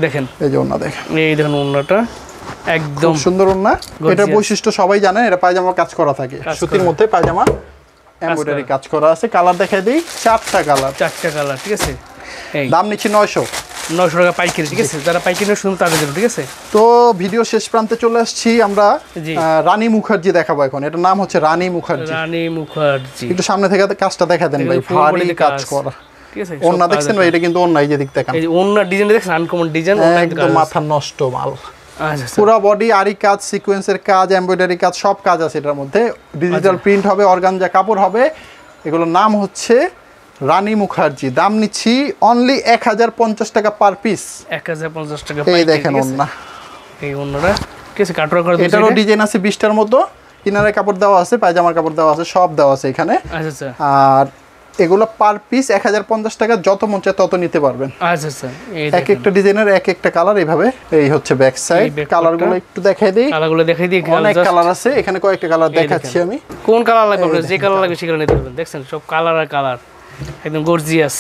দেখেন এই যে ওনা দেখেন, এই দেখেন ওনাটা একদম সুন্দর ওনা। এটা বৈশিষ্ট্য সবাই জানেন, এটা পায়জামা কাজ করা থাকে, সুতির মধ্যে পায়জামা এমব্রয়ডারি কাজ করা আছে। কালার দেখাই দিই, 4টা কালার, ঠিক আছে? এই দাম নিচ্ছি 900 টাকা পাইকারি, ঠিক আছে? যারা পাইকারি শুনুন তাদের জন্য, ঠিক আছে? তো ভিডিও শেষ প্রান্তে চলে আসছি আমরা। রানী মুখার্জি দেখাবো এখন, এটার নাম হচ্ছে রানী মুখার্জি। একটু সামনে থেকে কাজটা দেখা দেন ভাই, ভারী কাজ করা, ঠিক আছে? ওন্না দেখছেন ভাই, এটা কিন্তু ওন্না, এই যে দিক দেখেন, এই যে ওন্না ডিজাইনটা দেখছেন, আনকমন ডিজাইন, একদম মাথা নষ্ট মাল। আচ্ছা, পুরো বডি আরি কাজ, সিকোয়েন্সের কাজ, এমব্রয়ডারি কাজ, সব কাজ আছে এটার মধ্যে। ডিজিটাল প্রিন্ট হবে, অর্গানজা কাপড় হবে। এগুলোর নাম হচ্ছে রানী মুখার্জি। দাম নিচ্ছি অনলি 1050 টাকা পার পিস। 1050 টাকা। এই দেখেন ওন্না, এই ওন্নাটা ঠিক আছে, কাটরা করা। এটারও ডিজাইন আছে 20টার মতো, কিনারে কাপড় দেওয়া আছে, পায়জামার কাপড় দেওয়া আছে, সব দেওয়া আছে এখানে। আচ্ছা। আর এগুলো পার পিস 1050 টাকা, যত মন চায় তত নিতে পারবেন। আচ্ছা। এক একটা ডিজাইনের এক একটা কালার এইভাবে। এই হচ্ছে ব্যাক সাইড, কালারগুলো একটু দেখাই দিই। অনেক কালার আছে এখানে, কয়েকটা কালার দেখাচ্ছি আমি। কোন কালার লাগবে, যে কালার লাগবে সেই কালার নিতে পারবেন। দেখছেন সব কালার আর কালার, একদম গর্জিয়াস।